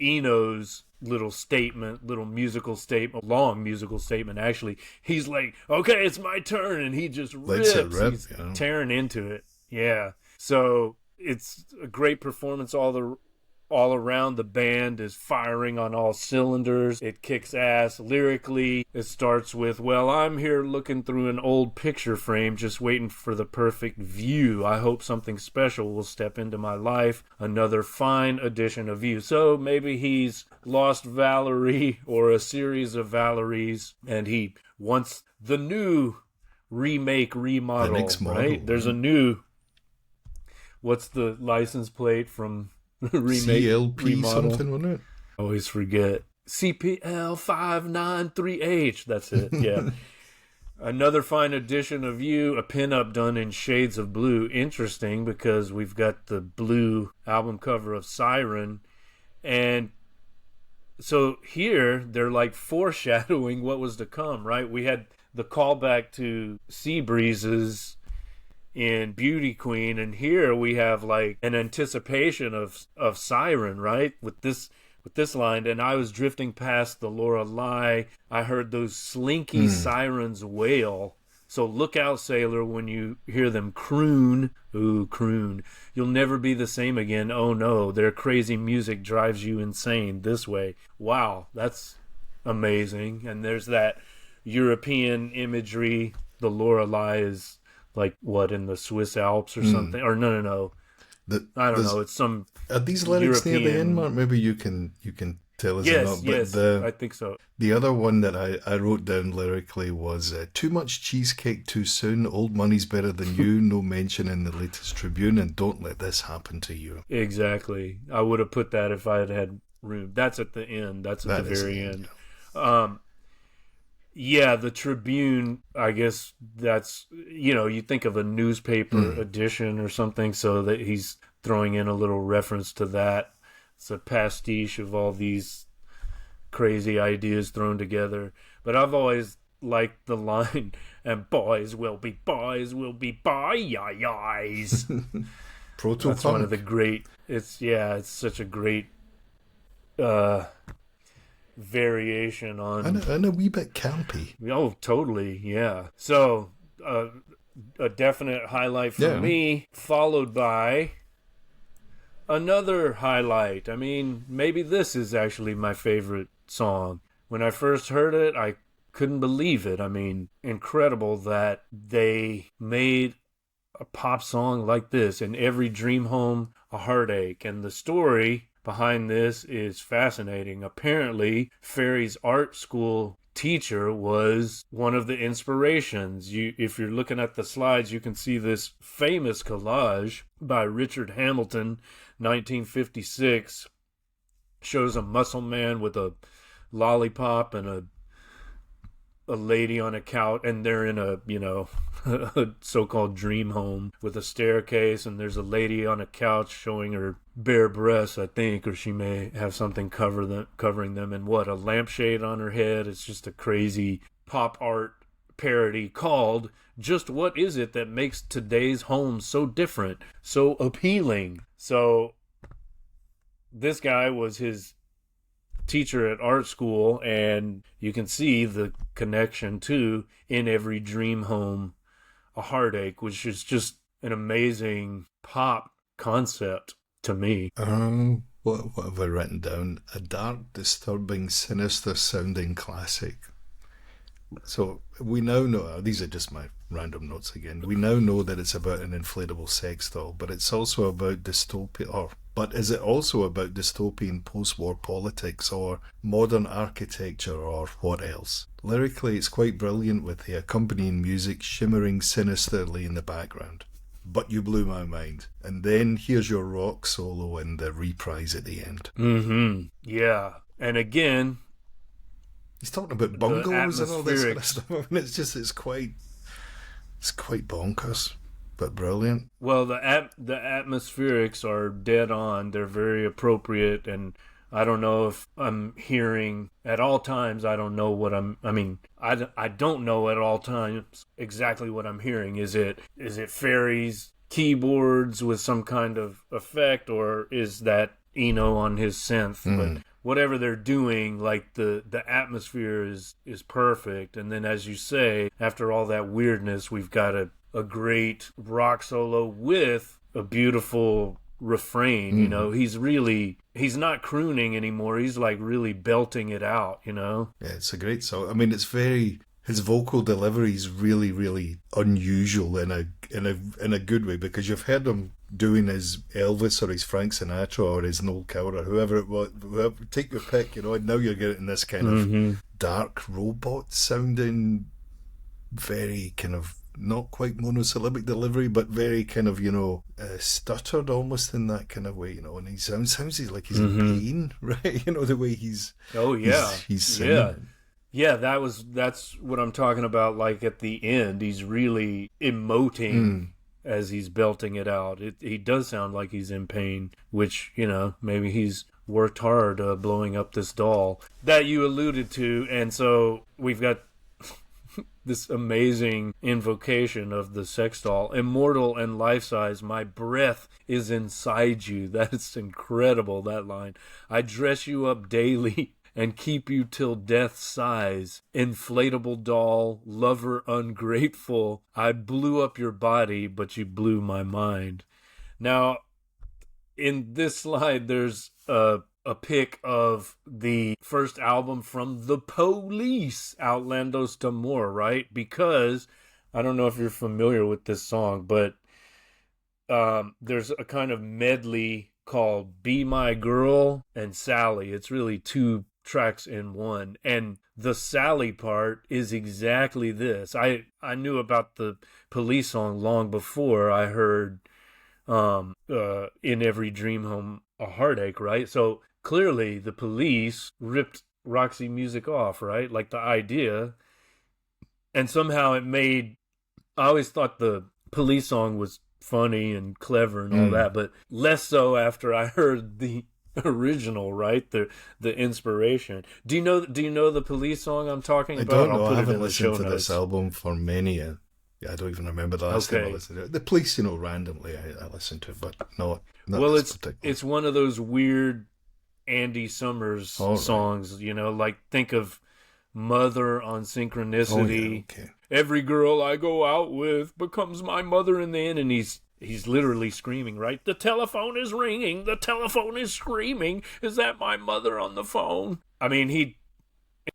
Eno's little musical statement, long musical statement. Actually, he's like, "Okay, it's my turn," and he just rips. He's tearing into it. Yeah. So it's a great performance all around. The band is firing on all cylinders. It kicks ass lyrically. It starts with, "Well, I'm here looking through an old picture frame, just waiting for the perfect view. I hope something special will step into my life. Another fine addition of you." So maybe he's lost Valerie or a series of Valeries, and he wants the new remodel, right? There's a new... What's the license plate from remake? CLP remodel? Something, wasn't it? I always forget. CPL 593H. That's it. Yeah. Another fine edition of you, a pinup done in shades of blue. Interesting, because we've got the blue album cover of Siren. And so here they're like foreshadowing what was to come, right? We had the callback to Sea Breezes in Beauty Queen, and here we have like an anticipation of Siren, right? With this line, "And I was drifting past the Lorelei, I heard those slinky sirens wail. So look out, sailor, when you hear them croon. Ooh, croon. You'll never be the same again. Oh no, their crazy music drives you insane this way." Wow, that's amazing. And there's that European imagery. The Lorelei is like, what, in the Swiss Alps or something? Or no. I don't know. It's some... Are these lyrics European... near the end, Mark? Maybe you can tell us or not. But yes, I think so. The other one that I wrote down lyrically was, "Too much cheesecake too soon, old money's better than you, no mention in the latest Tribune, and don't let this happen to you." Exactly. I would have put that if I had room. That's at the end. That's at the very end. Yeah. Yeah, the Tribune, I guess that's, you think of a newspaper edition or something, so that he's throwing in a little reference to that. It's a pastiche of all these crazy ideas thrown together. But I've always liked the line, "And boys will be boys." Proto-punk. That's one of the great, it's such a great variation on... And a wee bit campy. Oh, totally, yeah. So, a definite highlight for me, followed by another highlight. I mean, maybe this is actually my favorite song. When I first heard it, I couldn't believe it. I mean, incredible that they made a pop song like this. "In every dream home, a heartache." And the story behind this is fascinating. Apparently, Ferry's art school teacher was one of the inspirations. If you're looking at the slides, you can see this famous collage by Richard Hamilton, 1956. Shows a muscle man with a lollipop and a lady on a couch, and they're in a a so-called dream home with a staircase, and there's a lady on a couch showing her bare breasts, I think, or she may have something covering them, and a lampshade on her head. It's just a crazy pop art parody called "Just What Is It That Makes Today's Home So Different, So Appealing?" So this guy was his teacher at art school, and you can see the connection to "In Every Dream Home, a Heartache," which is just an amazing pop concept to me. What have I written down? A dark, disturbing, sinister sounding classic So we now know, these are just my random notes again. We now know that it's about an inflatable sex doll, but it's also about dystopia. But is it also about dystopian post-war politics or modern architecture or what else? Lyrically, it's quite brilliant with the accompanying music shimmering sinisterly in the background. But you blew my mind. And then here's your rock solo and the reprise at the end. Mm-hmm. Yeah. And again, he's talking about bungalows and all this kind of stuff. I mean, it's quite bonkers, but brilliant. Well, the atmospherics are dead on. They're very appropriate, and I don't know if I'm hearing at all times. I don't know what I don't know at all times exactly what I'm hearing. Is it Ferry's keyboards with some kind of effect, or is that Eno on his synth? But whatever they're doing, like the atmosphere is perfect. And then, as you say, after all that weirdness, we've got a great rock solo with a beautiful refrain. You know, he's not crooning anymore. He's like really belting it out, you know? Yeah, it's a great song. I mean, his vocal delivery is really, really unusual in a good way, because you've heard him doing his Elvis or his Frank Sinatra or his Noel Coward, whoever it was, take your pick, you know, and now you're getting this kind of dark robot sounding, very kind of not quite monosyllabic delivery, but very kind of, you know, stuttered almost in that kind of way, you know, and he sounds like he's in pain, right? You know, the way he's he's singing. Yeah, that's what I'm talking about. Like at the end, he's really emoting as he's belting it out. He does sound like he's in pain, which, you know, maybe he's worked hard blowing up this doll that you alluded to. And so we've got this amazing invocation of the sex doll, immortal and life-size. My breath is inside you. That's incredible, that line. I dress you up daily and keep you till death sighs. Inflatable doll, lover ungrateful. I blew up your body, but you blew my mind. Now, in this slide, there's a pic of the first album from The Police, Outlandos d'Amour, right? Because, I don't know if you're familiar with this song, but there's a kind of medley called Be My Girl and Sally. It's really two tracks in one, and the Sally part is exactly this. I knew about the Police song long before I heard In Every Dream Home a Heartache, right? So clearly the Police ripped Roxy music off, right? Like the idea, and somehow it made, I always thought the Police song was funny and clever and all that, but less so after I heard the original, right? The inspiration. Do you know the Police song I'm talking about? I don't know. I haven't listened to this album for many. I don't even remember the last time I listened to it. The Police, you know, randomly I listened to it, but no. Well, it's one of those weird Andy Summers songs. You know, like think of Mother on Synchronicity. Oh, yeah, okay. Every girl I go out with becomes my mother in the end, and he's literally screaming, right? The telephone is ringing. The telephone is screaming. Is that my mother on the phone? I mean,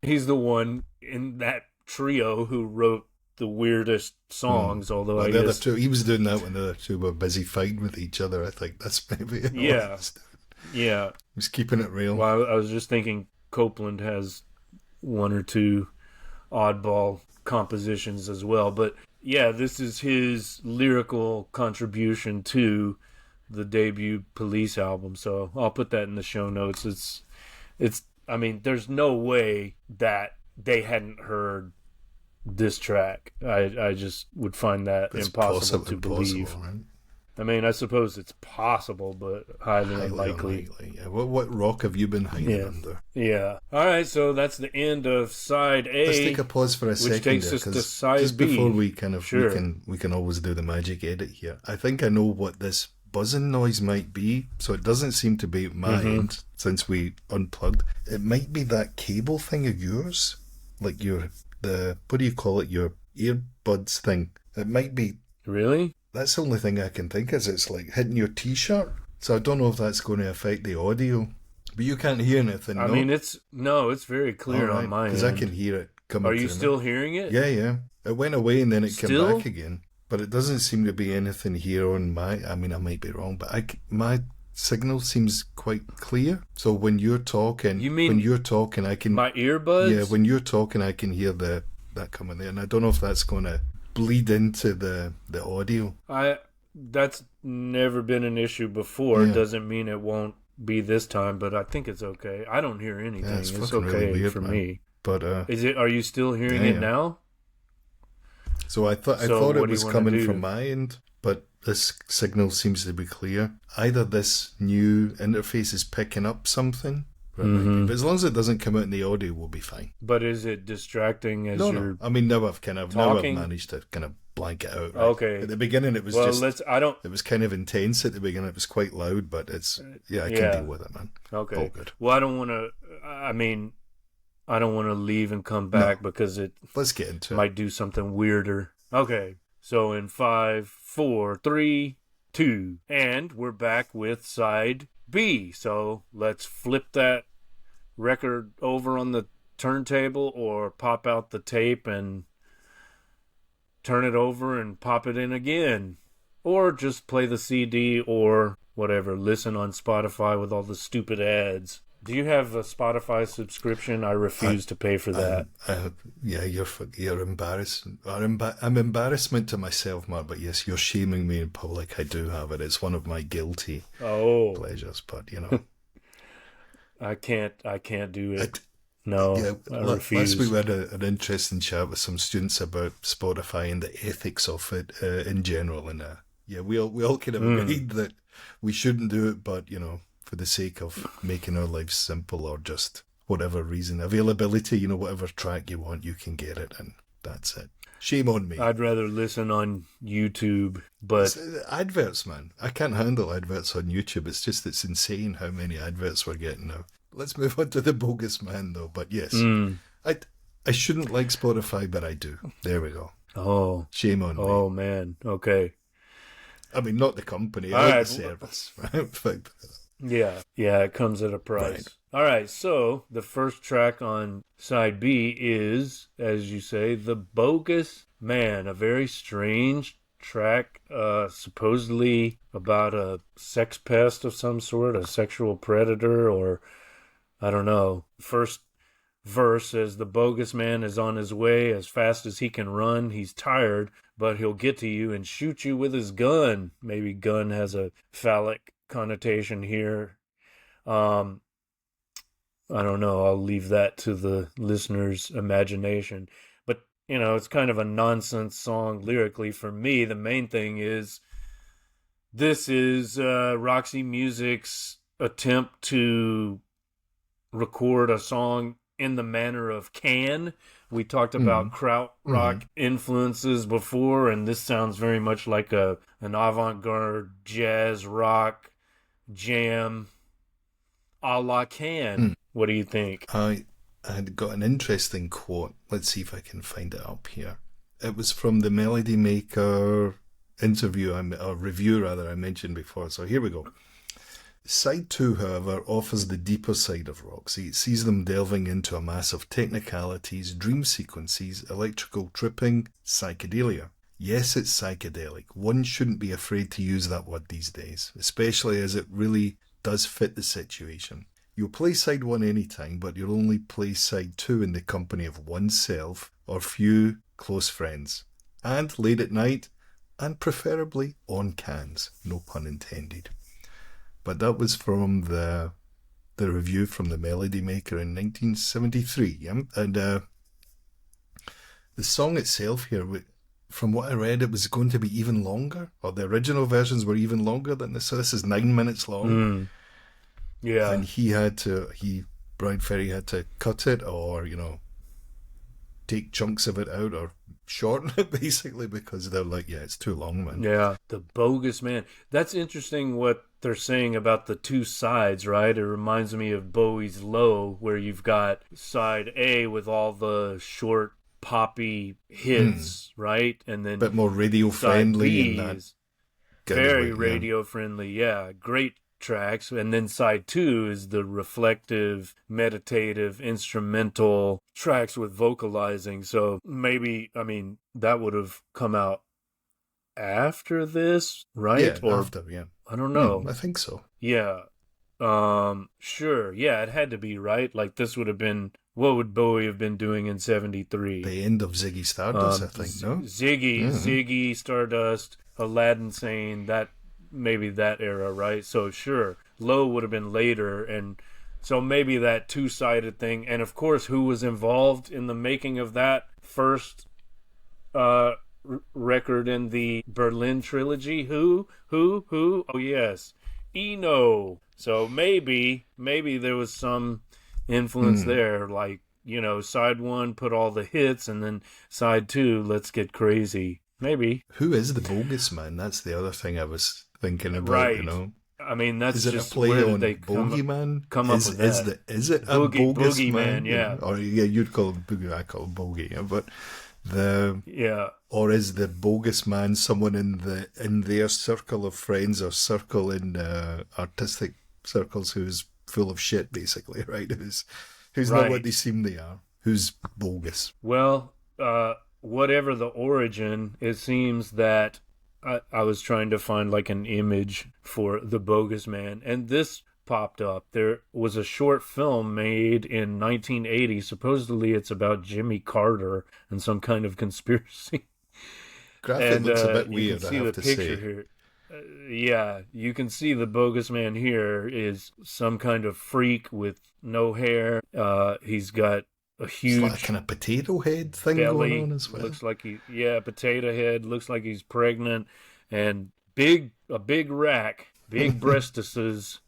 he's the one in that trio who wrote the weirdest songs, although I guess... he was doing that when the other two were busy fighting with each other. I think that's maybe... Yeah. Yeah. He's keeping it real. Well, I was just thinking Copeland has one or two oddball compositions as well, but yeah, this is his lyrical contribution to the debut Police album, so I'll put that in the show notes. It's I mean, there's no way that they hadn't heard this track. I just would find that impossible to believe. Right? I mean, I suppose it's possible, but highly unlikely. Yeah. What rock have you been hiding under? Yeah. All right, so that's the end of side A. Let's take a pause for a second, which takes us to side just B. Before we kind of we can always do the magic edit here. I think I know what this buzzing noise might be, so it doesn't seem to be at my end since we unplugged. It might be that cable thing of yours, like what do you call it? Your earbuds thing. It might be. Really? That's the only thing I can think is it's like hitting your t-shirt. So I don't know if that's going to affect the audio. But you can't hear anything, I mean, it's very clear on mine. Because I can hear it coming Are to you me. still hearing it? Yeah. It went away and then it came Still? back again. But it doesn't seem to be anything here on my... I mean, I might be wrong, but my signal seems quite clear. So when you're talking... You mean I can... my earbuds? Yeah, when you're talking, I can hear that coming there. And I don't know if that's going to bleed into the audio. That's never been an issue before. Yeah. Doesn't mean it won't be this time, but I think it's okay. I don't hear anything. Yeah, it's it's fucking okay really weird, for man. me. But Are you still hearing yeah, it yeah. now? So I thought what it do you was wanna coming do? from my end, but this signal seems to be clear. Either this new interface is picking up something, but as long as it doesn't come out in the audio, we'll be fine. But is it distracting as you're No. I mean, now I've talking? managed to kind of blank it out. Right? Okay. At the beginning, it was it was kind of intense at the beginning. It was quite loud, but I can deal with it, man. Okay. All good. Well, I don't want to leave and come back because it Let's get into might do something weirder. Okay. So in 5, 4, 3, 2, and we're back with side B. So let's flip that record over on the turntable or pop out the tape and turn it over and pop it in again. Or just play the CD or whatever. Listen on Spotify with all the stupid ads. Do you have a Spotify subscription? I refuse to pay for that. You're embarrassed. I'm embarrassment to myself, Mark, but yes, you're shaming me in public. I do have it. It's one of my guilty pleasures, but you know. I can't do it. No, I refuse. Last week we had an interesting chat with some students about Spotify and the ethics of it in general, and we all kind of agreed that we shouldn't do it, but you know, for the sake of making our lives simple or just whatever reason, availability, you know, whatever track you want, you can get it, and that's it. Shame on me. I'd rather listen on YouTube, but adverts, man. I can't handle adverts on YouTube. It's insane how many adverts we're getting now. Let's move on to the bogus man, though. But yes, I shouldn't like Spotify, but I do. There we go. Oh, shame on me. Oh man. Okay. I mean, not the company, All I like right. the service, right? Yeah, it comes at a price. Right. All right, so the first track on side B is, as you say, The Bogus Man, a very strange track, supposedly about a sex pest of some sort, a sexual predator, or I don't know. First verse says, the bogus man is on his way as fast as he can run. He's tired, but he'll get to you and shoot you with his gun. Maybe gun has a phallic connotation here. I don't know. I'll leave that to the listener's imagination. But, you know, it's kind of a nonsense song lyrically. For me, the main thing is this is Roxy Music's attempt to record a song in the manner of Can. We talked about krautrock influences before, and this sounds very much like an avant-garde jazz rock jam a la Can. What do you think? I had got an interesting quote. Let's see if I can find it up here. It was from the Melody Maker interview, or review rather, I mentioned before. So here we go. Side 2, however, offers the deeper side of Roxy. It sees them delving into a mass of technicalities, dream sequences, electrical tripping, psychedelia. Yes, it's psychedelic. One shouldn't be afraid to use that word these days, especially as it really does fit the situation. You'll play side 1 anytime, but you'll only play side 2 in the company of oneself or few close friends. And late at night, and preferably on cans. No pun intended. But that was from the review from the Melody Maker in 1973. Yeah? And the song itself here, from what I read, it was going to be even longer, or the original versions were even longer than this. So this is 9 minutes long. Yeah. And Bryan Ferry had to cut it, or, you know, take chunks of it out or shorten it, basically, because they're like, yeah, it's too long, man. Yeah, The Bogus Man. That's interesting what they're saying about the two sides, right? It reminds me of Bowie's Low, where you've got side A with all the short poppy hits, right? And then a bit more radio friendly and that. Very radio friendly, yeah. Great tracks, and then side 2 is the reflective, meditative, instrumental tracks with vocalizing. So maybe, I mean, that would have come out after this, right? Yeah, Or after, yeah. I don't know. I think so. Yeah. Sure. Yeah, it had to be, right? Like this would have been, what would Bowie have been doing in 73? The end of Ziggy Stardust, I think, no? Ziggy Stardust, Aladdin Sane, that maybe that era, right? So sure, Low would have been later, and so maybe that two-sided thing. And of course, who was involved in the making of that first record in the Berlin trilogy? Who? Oh yes, Eno. So maybe there was some influence there, like, you know, side 1 put all the hits, and then side 2, let's get crazy. Maybe. Who is the Bogus Man? That's the other thing I was thinking about, right. you know. I mean, that's is it just a play where on they Bogeyman? come up with that. Is it a Bogus Man? Yeah. Or yeah, you'd call him Boogie, I call him Bogey. Yeah, but or is the Bogus Man someone in their circle of friends or circle in artistic circles who's full of shit, basically, right? Who's right. Not what they seem they are. Who's bogus? Well, whatever the origin, it seems that I was trying to find like an image for the Bogus Man, and this popped up. There was a short film made in 1980. Supposedly it's about Jimmy Carter and some kind of conspiracy. Graphic looks a bit weird, you can see I have the to picture say. here. Yeah, you can see the Bogus Man here is some kind of freak with no hair. He's got a huge, it's like a kind of potato head thing belly, going on as well. Looks like potato head. Looks like he's pregnant, and a big rack, big breastises,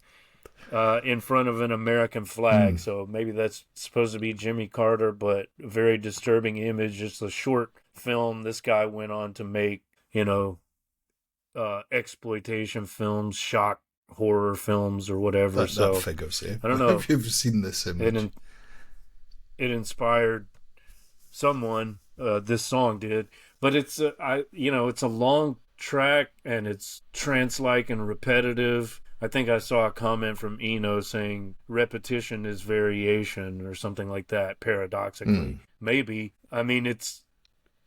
in front of an American flag. So maybe that's supposed to be Jimmy Carter, but a very disturbing image. It's a short film. This guy went on to make, you know, exploitation films, shock horror films, or whatever. That figures, yeah. I don't know if you've seen this image. It inspired someone. This song did, but it's it's a long track and it's trance-like and repetitive. I think I saw a comment from Eno saying repetition is variation or something like that. Paradoxically, maybe. I mean, it's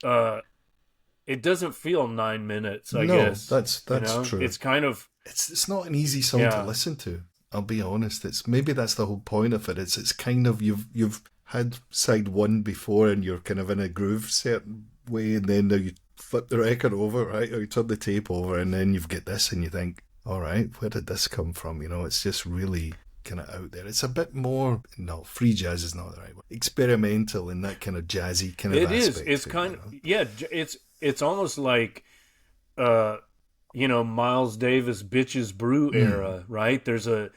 it doesn't feel 9 minutes. I guess that's true. It's kind of it's not an easy song to listen to. I'll be honest. It's maybe that's the whole point of it. It's kind of you've had side 1 before and you're kind of in a groove certain way, and then you flip the record over, right, or you turn the tape over, and then you get this and you think, all right, where did this come from? You know, it's just really kind of out there. It's a bit more, no, free jazz is not the right word. Experimental in that kind of jazzy kind of aspect. It is. It's kind of, yeah, it's almost like, Miles Davis Bitches Brew era, right? There's a,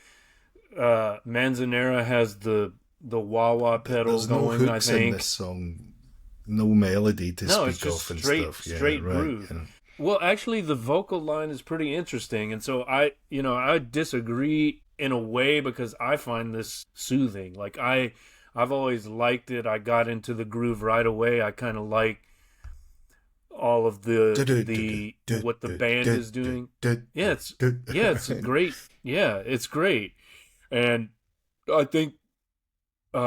Manzanera has the wah-wah pedal There's going, no hooks I think. in this song, no melody to speak of and stuff. Straight groove. Yeah. Well, actually, the vocal line is pretty interesting, and so I disagree in a way because I find this soothing. Like I've always liked it. I got into the groove right away. I kind of like all of the what the band is doing. Yeah, it's great. Yeah, it's great, and I think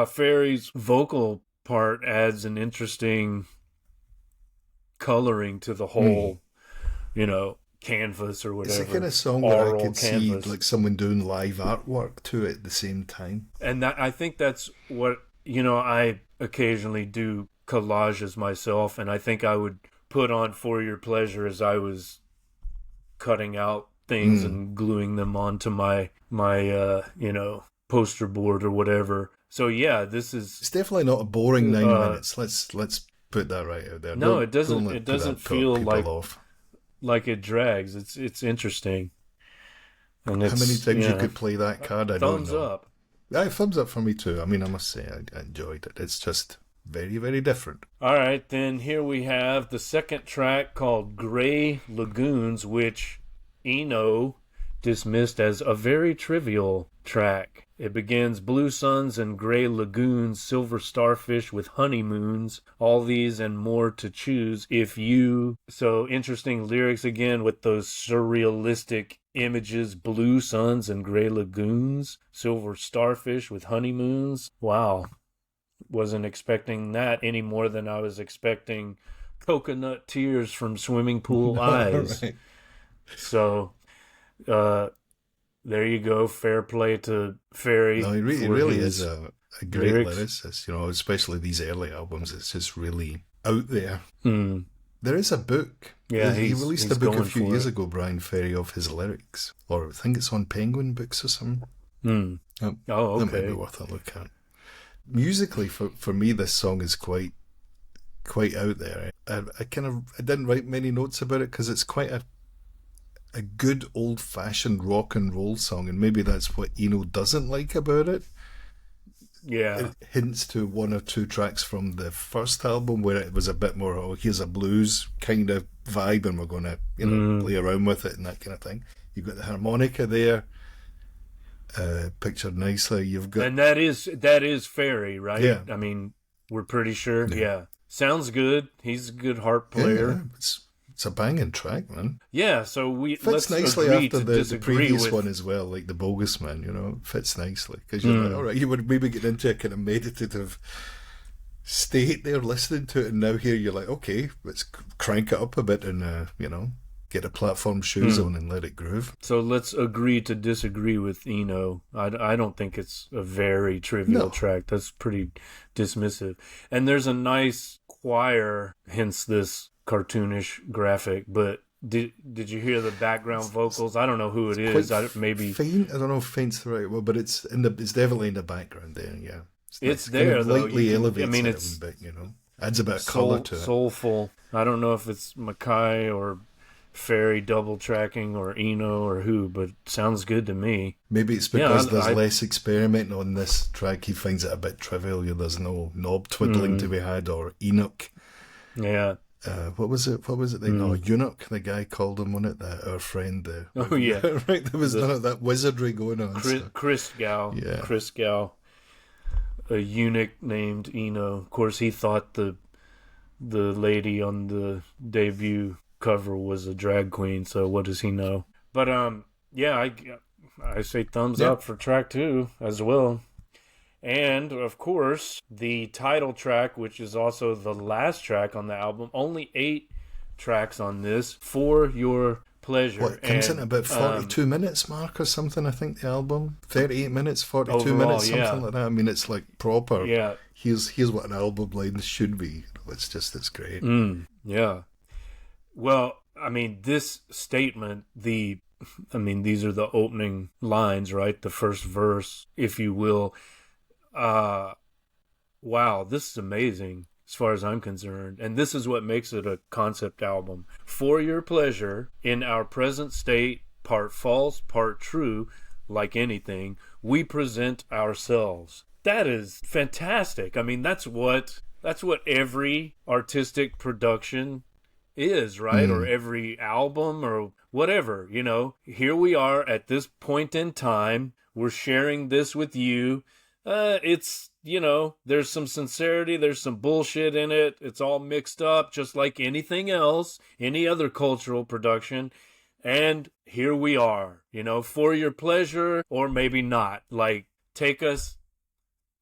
Ferry's vocal part adds an interesting coloring to the whole. Canvas or whatever. It's the kind of song where I could see like someone doing live artwork to it at the same time. And I think that's what, I occasionally do collages myself, and I think I would put on For Your Pleasure as I was cutting out things and gluing them onto my poster board or whatever. So yeah, it's definitely not a boring 9 minutes. Let's put that right out there. No, it doesn't feel like it drags. It's interesting. And how many times you could play that card? I don't know. Thumbs up. Yeah, thumbs up for me too. I mean, I must say I enjoyed it. It's just very, very different. All right, then here we have the second track called Gray Lagoons, which Eno dismissed as a very trivial track. It begins, blue suns and gray lagoons, silver starfish with honeymoons, all these and more to choose if you... So interesting lyrics again with those surrealistic images, blue suns and gray lagoons, silver starfish with honeymoons. Wow. Wasn't expecting that any more than I was expecting coconut tears from swimming pool eyes. Right. So, there you go. Fair play to Ferry. No, he really is a great lyricist. You know, especially these early albums. It's just really out there. Mm. There is a book. Yeah, he released a book a few years ago, Bryan Ferry, of his lyrics. Or I think it's on Penguin Books or something. Mm. Oh, okay. That might be worth a look at. Musically, for me, this song is quite out there. I didn't write many notes about it because it's quite a good old-fashioned rock and roll song, and maybe that's what Eno doesn't like about it. Yeah. It hints to one or two tracks from the first album where it was a bit more, oh, here's a blues kind of vibe and we're going to, play around with it and that kind of thing. You've got the harmonica there, pictured nicely. You've got... And that is Ferry, right? Yeah. I mean, we're pretty sure. Yeah. Sounds good. He's a good harp player. Yeah, it's a banging track, man. Yeah, so fits nicely after the previous one as well, like the Bogus Man, fits nicely. Because you're like, all right, you would maybe get into a kind of meditative state there listening to it, and now here you're like, okay, let's crank it up a bit and, get a platform shoes on and let it groove. So let's agree to disagree with Eno. I don't think it's a very trivial track. That's pretty dismissive. And there's a nice choir, hence this cartoonish graphic, but did you hear the background vocals? I don't know who it is. Maybe faint. I don't know if faint's the right word, but it's definitely in the background there. Yeah, it's there kind of though. Lightly elevates it a bit, adds a bit of color to it. Soulful. I don't know if it's Mackay or Ferry double tracking or Eno or who, but sounds good to me. Maybe it's because there's less experimenting on this track. He finds it a bit trivial. There's no knob twiddling to be had, or Enoch. Yeah. What was it? Eunuch, the guy called him on it, our friend. Yeah. Right, there was none of that wizardry going on. Chris Gow. Yeah. Chris Gow. A eunuch named Eno. Of course, he thought the lady on the debut cover was a drag queen, so what does he know? But, yeah, I say thumbs up for track 2 as well. And, of course, the title track, which is also the last track on the album, only 8 tracks on this, For Your Pleasure. What, it comes in about 42 minutes mark or something, I think, the album? 38 minutes, 42 overall, minutes, something like that. I mean, it's like proper. Yeah. Here's what an album length should be. It's great. Yeah. Well, I mean, this statement, these are the opening lines, right? The first verse, if you will. Wow, this is amazing as far as I'm concerned. And this is what makes it a concept album. For your pleasure, in our present state, part false, part true, like anything, we present ourselves. That is fantastic. I mean, that's what every artistic production is, right? Or every album or whatever, Here we are at this point in time. We're sharing this with you. It's, there's some sincerity, there's some bullshit in it. It's all mixed up, just like anything else, any other cultural production. And here we are, for your pleasure, or maybe not. Like, take us,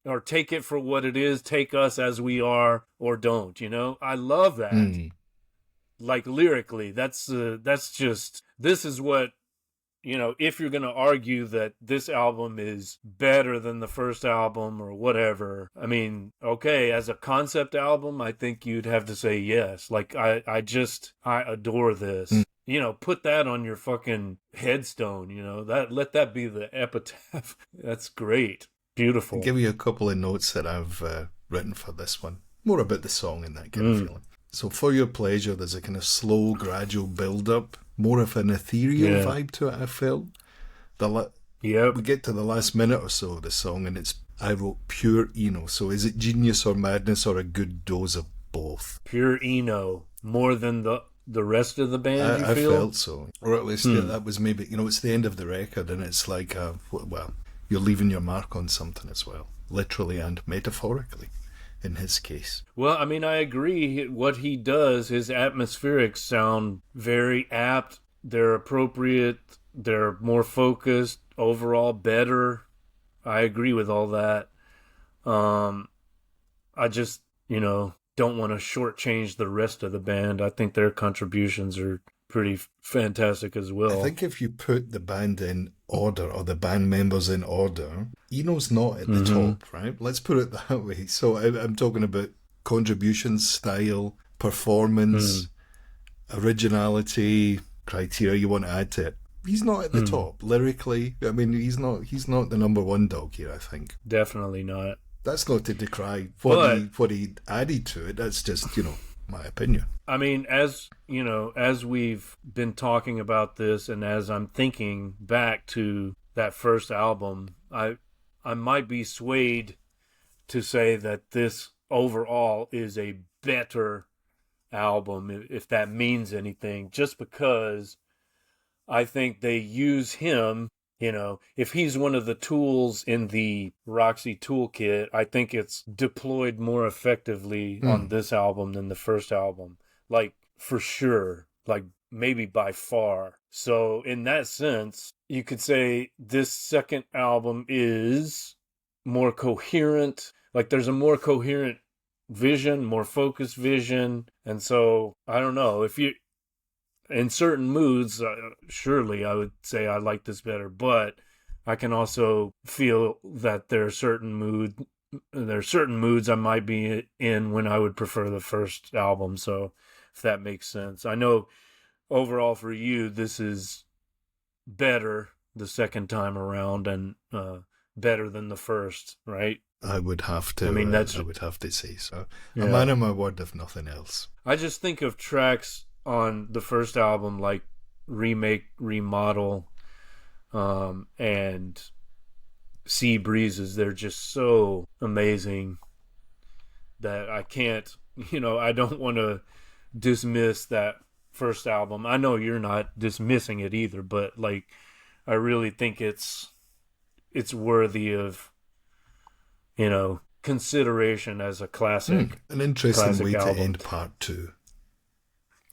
or take it for what it is, take us as we are, or don't, I love that. Like, lyrically, that's just, this is what, if you're going to argue that this album is better than the first album or whatever, I mean, okay, as a concept album, I think you'd have to say yes. Like, I adore this. Put that on your fucking headstone, let that be the epitaph. That's great. Beautiful. I'll give you a couple of notes that I've written for this one. More about the song and that kind of feeling. So, For Your Pleasure, there's a kind of slow, gradual build-up, more of an ethereal vibe to it, I felt. We get to the last minute or so of the song, and I wrote pure Eno. So, is it genius or madness or a good dose of both? Pure Eno, more than the rest of the band, I feel? felt so. Or at least that was maybe, it's the end of the record, and it's like, well, you're leaving your mark on something as well, literally and metaphorically, in his case. Well, I mean, I agree. What he does, his atmospherics sound very apt. They're appropriate. They're more focused. Overall, better. I agree with all that. I just, don't want to shortchange the rest of the band. I think their contributions are pretty fantastic as well. I think if you put the band in order, or the band members in order, Eno's not at the top, right? Let's put it that way. So I'm talking about contributions, style, performance, originality, criteria you want to add to it. He's not at the top. Lyrically, I mean, he's not the number one dog here, I think. Definitely not. That's not to decry what he added to it. That's just, my opinion. I mean, as we've been talking about this, and as I'm thinking back to that first album, I might be swayed to say that this overall is a better album, if that means anything, just because I think they use him. If he's one of the tools in the Roxy toolkit, I think it's deployed more effectively on this album than the first album. Like, for sure. Like, maybe by far. So, in that sense, you could say this second album is more coherent. Like, there's a more coherent vision, more focused vision. And so, I don't know. If you... In certain moods, surely I would say I like this better, but I can also feel that there are certain moods I might be in when I would prefer the first album. So if that makes sense, I know overall for you, this is better the second time around, and better than the first, right? I would have to. I mean, I would have to say so. Yeah. A man of my word, if nothing else. I just think of tracks on the first album like Remake, Remodel, and Sea Breezes. They're just so amazing that I can't, I don't want to dismiss that first album. I know you're not dismissing it either, but like, I really think it's worthy of, consideration as a classic. An interesting way album to end part two.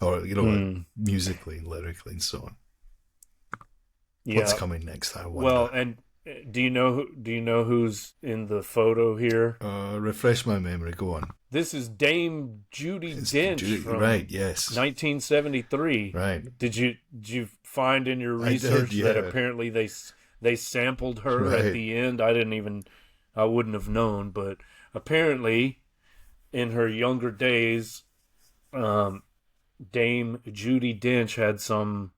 Or, musically, lyrically, and so on. Yeah. What's coming next, I wonder. Well, and do you know who's in the photo here? Refresh my memory, go on. This is Dame Judi Dench from right, yes. 1973. Right. Did you find in your research that apparently they sampled her at the end? I wouldn't have known, but apparently in her younger days, Dame Judi Dench had some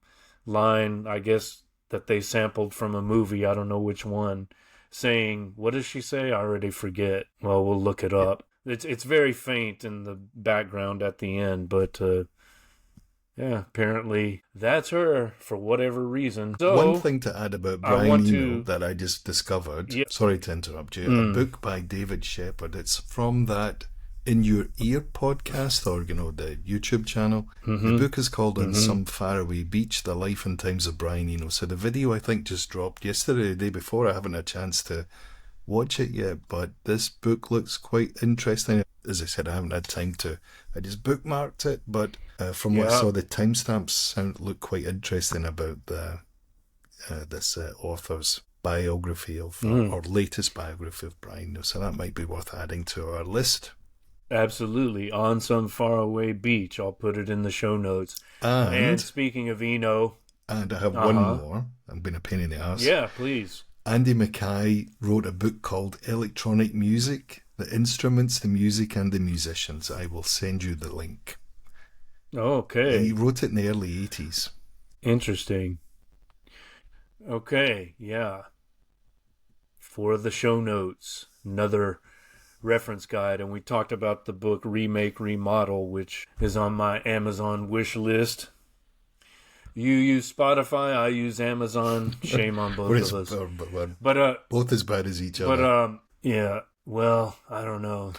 line, I guess, that they sampled from a movie, I don't know which one, saying, what does she say? I already forget. Well, we'll look it up. It's very faint in the background at the end, but apparently that's her for whatever reason. So, one thing to add about Bryan Eno that I just discovered, sorry to interrupt you, a book by David Shepard. It's from that In Your Ear podcast, or the YouTube channel. The book is called On Some Faraway Beach, The Life and Times of Bryan Eno. So the video I think just dropped yesterday, the day before. I haven't had a chance to watch it yet, but this book looks quite interesting. As I said, I haven't had time to, I just bookmarked it, but from what I saw, the timestamps look quite interesting about this author's biography of, or latest biography of Bryan Eno. So that might be worth adding to our list. Absolutely. On Some Faraway Beach. I'll put it in the show notes. And speaking of Eno... And I have one more. I'm being a pain in the ass. Yeah, please. Andy Mackay wrote a book called Electronic Music, The Instruments, the Music and the Musicians. I will send you the link. Okay. And he wrote it in the early 80s. Interesting. Okay, yeah. For the show notes, another reference guide, and we talked about the book Remake, Remodel, which is on my Amazon wish list. You use Spotify, I use Amazon. Shame on both of us. But both as bad as each other. But Well, I don't know.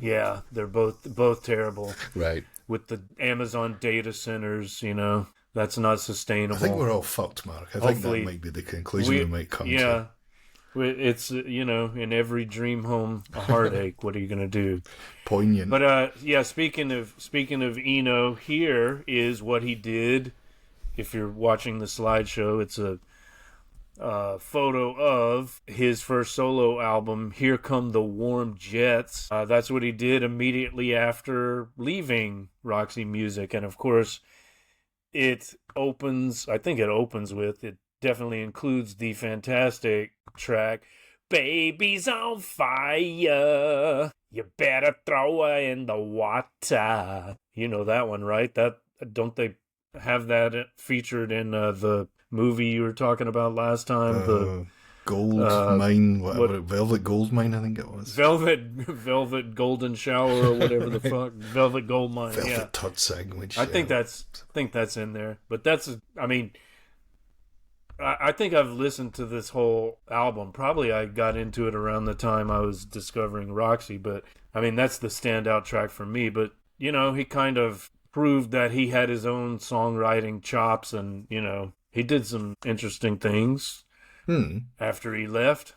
Yeah, they're both terrible. Right. With the Amazon data centers, that's not sustainable. I think we're all fucked, Mark. I think that might be the conclusion we might come to. Yeah, it's in every dream home a heartache. What are you gonna do? Poignant. But speaking of Eno, here is what he did. If you're watching the slideshow, it's a photo of his first solo album, Here Come the Warm Jets. That's what he did immediately after leaving Roxy Music. And of course, it definitely includes the fantastic track, Baby's on Fire, you better throw her in the water. You know that one, right? Don't they have that featured in the movie you were talking about last time? The Gold Mine, whatever. Velvet Gold Mine, I think it was. Velvet Golden Shower or whatever the fuck. Velvet Gold Mine. Velvet Tut Sandwich. I think that's in there. But I think I've listened to this whole album. Probably I got into it around the time I was discovering Roxy, but that's the standout track for me. But he kind of proved that he had his own songwriting chops, and he did some interesting things after he left.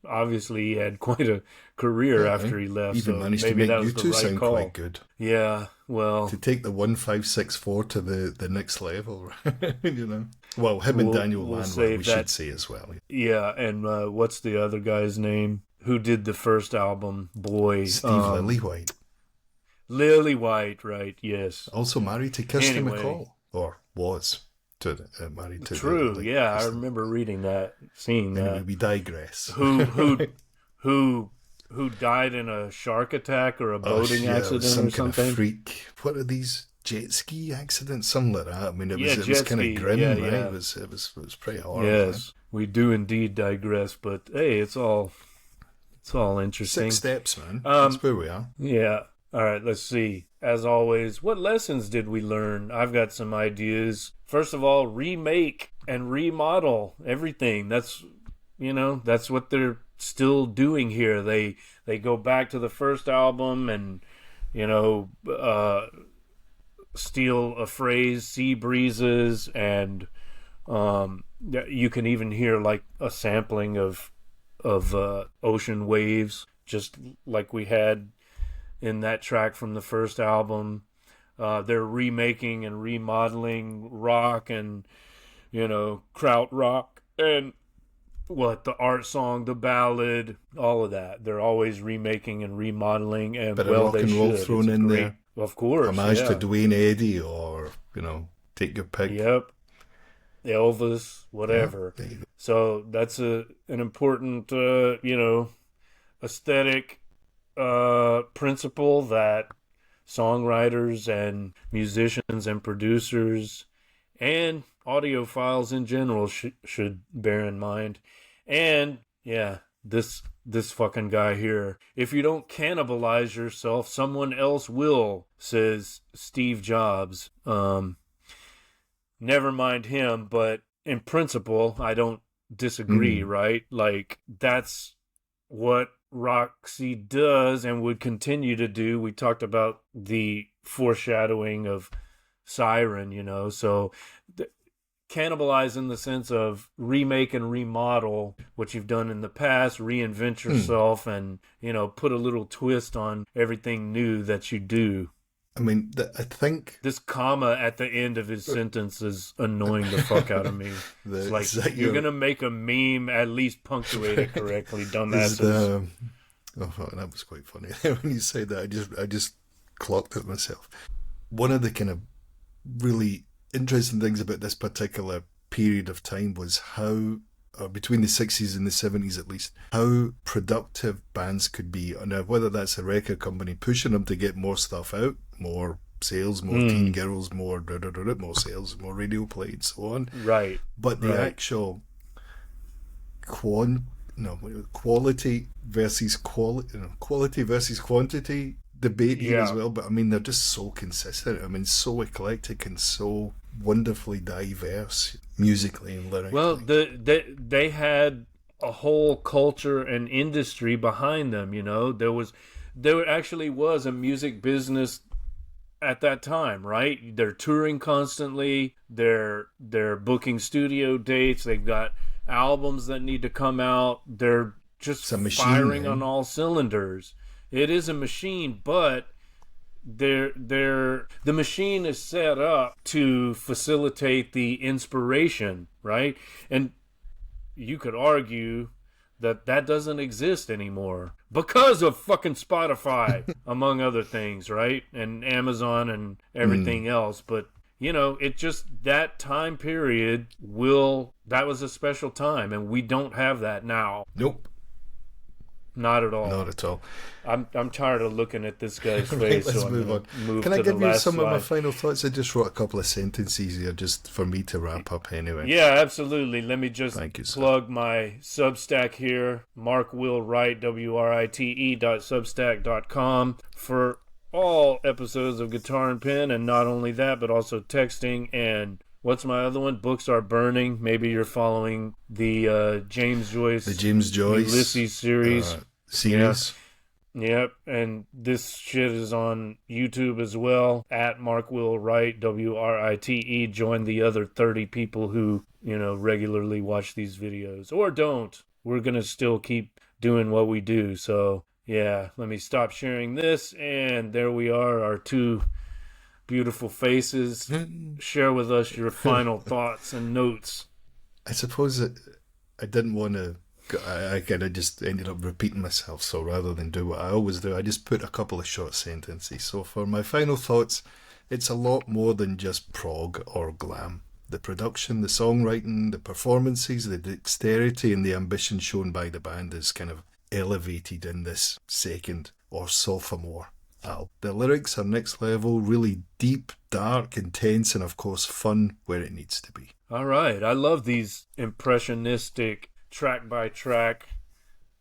Obviously he had quite a career after he left. Even managed to make you two sound quite good. Yeah, well, to take the 1564 to the next level, Well, him and Daniel Landwehr, we should say as well. Yeah, and what's the other guy's name who did the first album? Boy, Steve Lillywhite. Lillywhite, right? Yes. Also married to Kirsty MacColl, or was married to. True. Yeah, I remember reading that, seeing that. Anyway, we digress. Who died in a shark attack or a boating accident some or something? Kind of freak. What are these jet ski accidents? Something like that. It was kind of grim, right? Yeah. It was pretty horrible. Yes, we do indeed digress, but hey, it's all interesting. 6 steps, man. That's where we are. Yeah. All right, let's see. As always, what lessons did we learn? I've got some ideas. First of all, remake and remodel everything. That's what they're still doing here. They go back to the first album and steal a phrase, Sea Breezes, and you can even hear like a sampling of ocean waves, just like we had in that track from the first album. They're remaking and remodeling rock and kraut rock and the art song, the ballad, all of that. They're always remaking and remodeling, and bit of rock and roll thrown in great. there. Of course, homage to Dwayne Eddy, or take your pick. Yep, Elvis, whatever. Yeah, so that's an important aesthetic principle that songwriters and musicians and producers and audiophiles in general should bear in mind. And this fucking guy here, if you don't cannibalize yourself, someone else will, says Steve Jobs. Never mind him, but in principle I don't disagree, right? Like, that's what Roxy does and would continue to do. We talked about the foreshadowing of Siren, so cannibalize in the sense of remake and remodel what you've done in the past, reinvent yourself, and put a little twist on everything new that you do. I think this comma at the end of his sentence is annoying the fuck out of me. It's like, you're gonna make a meme, at least punctuate it correctly, dumbasses. That was quite funny. When you say that, I just clocked it myself. One of the kind of really interesting things about this particular period of time was how, between the 60s and the 70s at least, how productive bands could be. Now, whether that's a record company pushing them to get more stuff out, more sales, more teen girls, more sales, more radio play, and so on. Right. But the actual quality versus quality versus quantity debate here as well. But they're just so consistent. So eclectic and so wonderfully diverse musically and lyrically. Well, they had a whole culture and industry behind them. There actually was a music business at that time, right? They're touring constantly. They're booking studio dates. They've got albums that need to come out. They're just firing on all cylinders. It is a machine, but the machine is set up to facilitate the inspiration, right? And you could argue that doesn't exist anymore because of fucking Spotify, among other things, right? And Amazon and everything else. But, it just, that time period that was a special time, and we don't have that now. Nope. Not at all. Not at all. I'm tired of looking at this guy's face. Let's move on. Can I give you some of my final thoughts? I just wrote a couple of sentences here just for me to wrap up anyway. Yeah, absolutely. Let me just plug my Substack here. Mark Will Write, WRITE.substack.com for all episodes of Guitar and Pen, and not only that, but also texting and what's my other one? Books Are Burning. Maybe you're following the James Joyce Ulysses series. Series. Yep. And this shit is on YouTube as well. At Mark Will Write, WRITE. Join the other 30 people who, regularly watch these videos. Or don't. We're going to still keep doing what we do. So, yeah, let me stop sharing this. And there we are, our two beautiful faces. Share with us your final thoughts and notes. I suppose that I didn't want to. I kind of just ended up repeating myself. So rather than do what I always do, I just put a couple of short sentences. So for my final thoughts, it's a lot more than just prog or glam. The production, the songwriting, the performances, the dexterity and the ambition shown by the band is kind of elevated in this second or sophomore album. The lyrics are next level, really deep, dark, intense, and of course fun where it needs to be. All right. I love these impressionistic track by track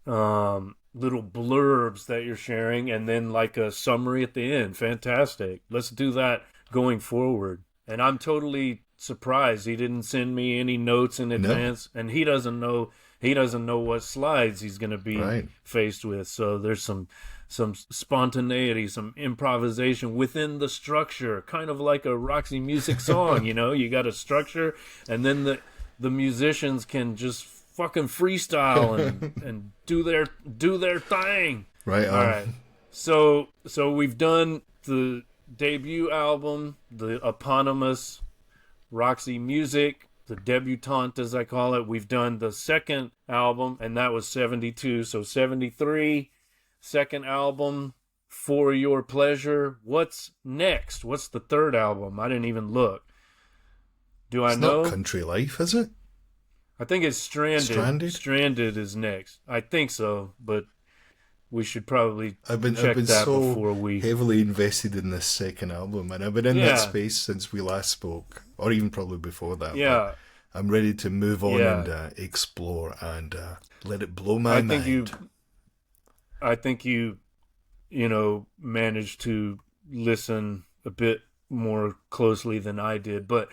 little blurbs that you're sharing, and then like a summary at the end. Fantastic. Let's do that going forward. And I'm totally surprised he didn't send me any notes in advance, and he doesn't know what slides he's going to be faced with. So there's some spontaneity, some improvisation within the structure, kind of like a Roxy Music song. You got a structure, and then the musicians can just fucking freestyle and do their thing. Right. All right. So we've done the debut album, the eponymous Roxy Music, the debutante as I call it. We've done the second album, and that was 72. So 73, second album, For Your Pleasure. What's next? What's the third album? I didn't even look. I know? It's not Country Life, is it? I think it's Stranded. Stranded is next. I think so, but we should probably check that before we... heavily invested in this second album, and I've been in that space since we last spoke, or even probably before that. Yeah. I'm ready to move on and explore and let it blow my mind. I think you managed to listen a bit more closely than I did, but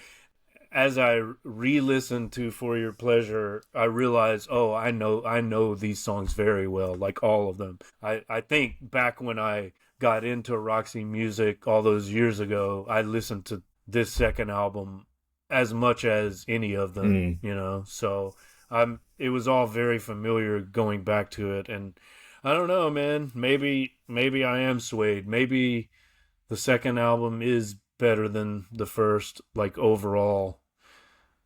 as I re-listened to For Your Pleasure, I realized, I know these songs very well, like all of them. I think back when I got into Roxy Music all those years ago, I listened to this second album as much as any of them, So it was all very familiar going back to it, and I don't know, man. Maybe I am swayed. Maybe the second album is better than the first, like overall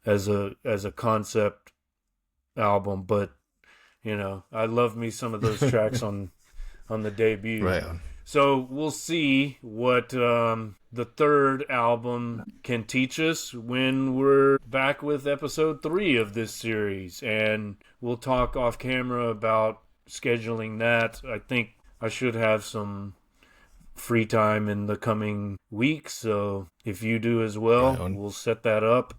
as a concept album, but I love me some of those tracks on the debut. Right on. So we'll see what the third album can teach us when we're back with episode 3 of this series, and we'll talk off camera about scheduling that. I think I should have some free time in the coming weeks, so if you do as well, we'll set that up.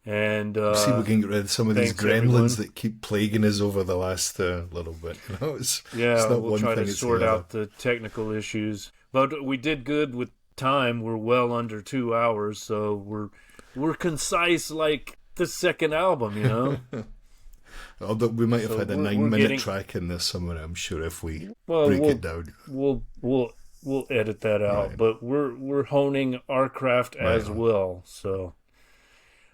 And see if we can get rid of some of these gremlins everyone that keep plaguing us over the last little bit. It's not we'll try to sort out the technical issues. But we did good with time. We're well under 2 hours, so we're concise like the second album, Although we might have So had a we're 9-minute getting track in there somewhere, I'm sure, if we well. break it down. We'll edit that out, Right. but we're honing our craft Right as on. well. So,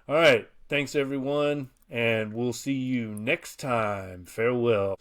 all right, thanks everyone, and we'll see you next time. Farewell.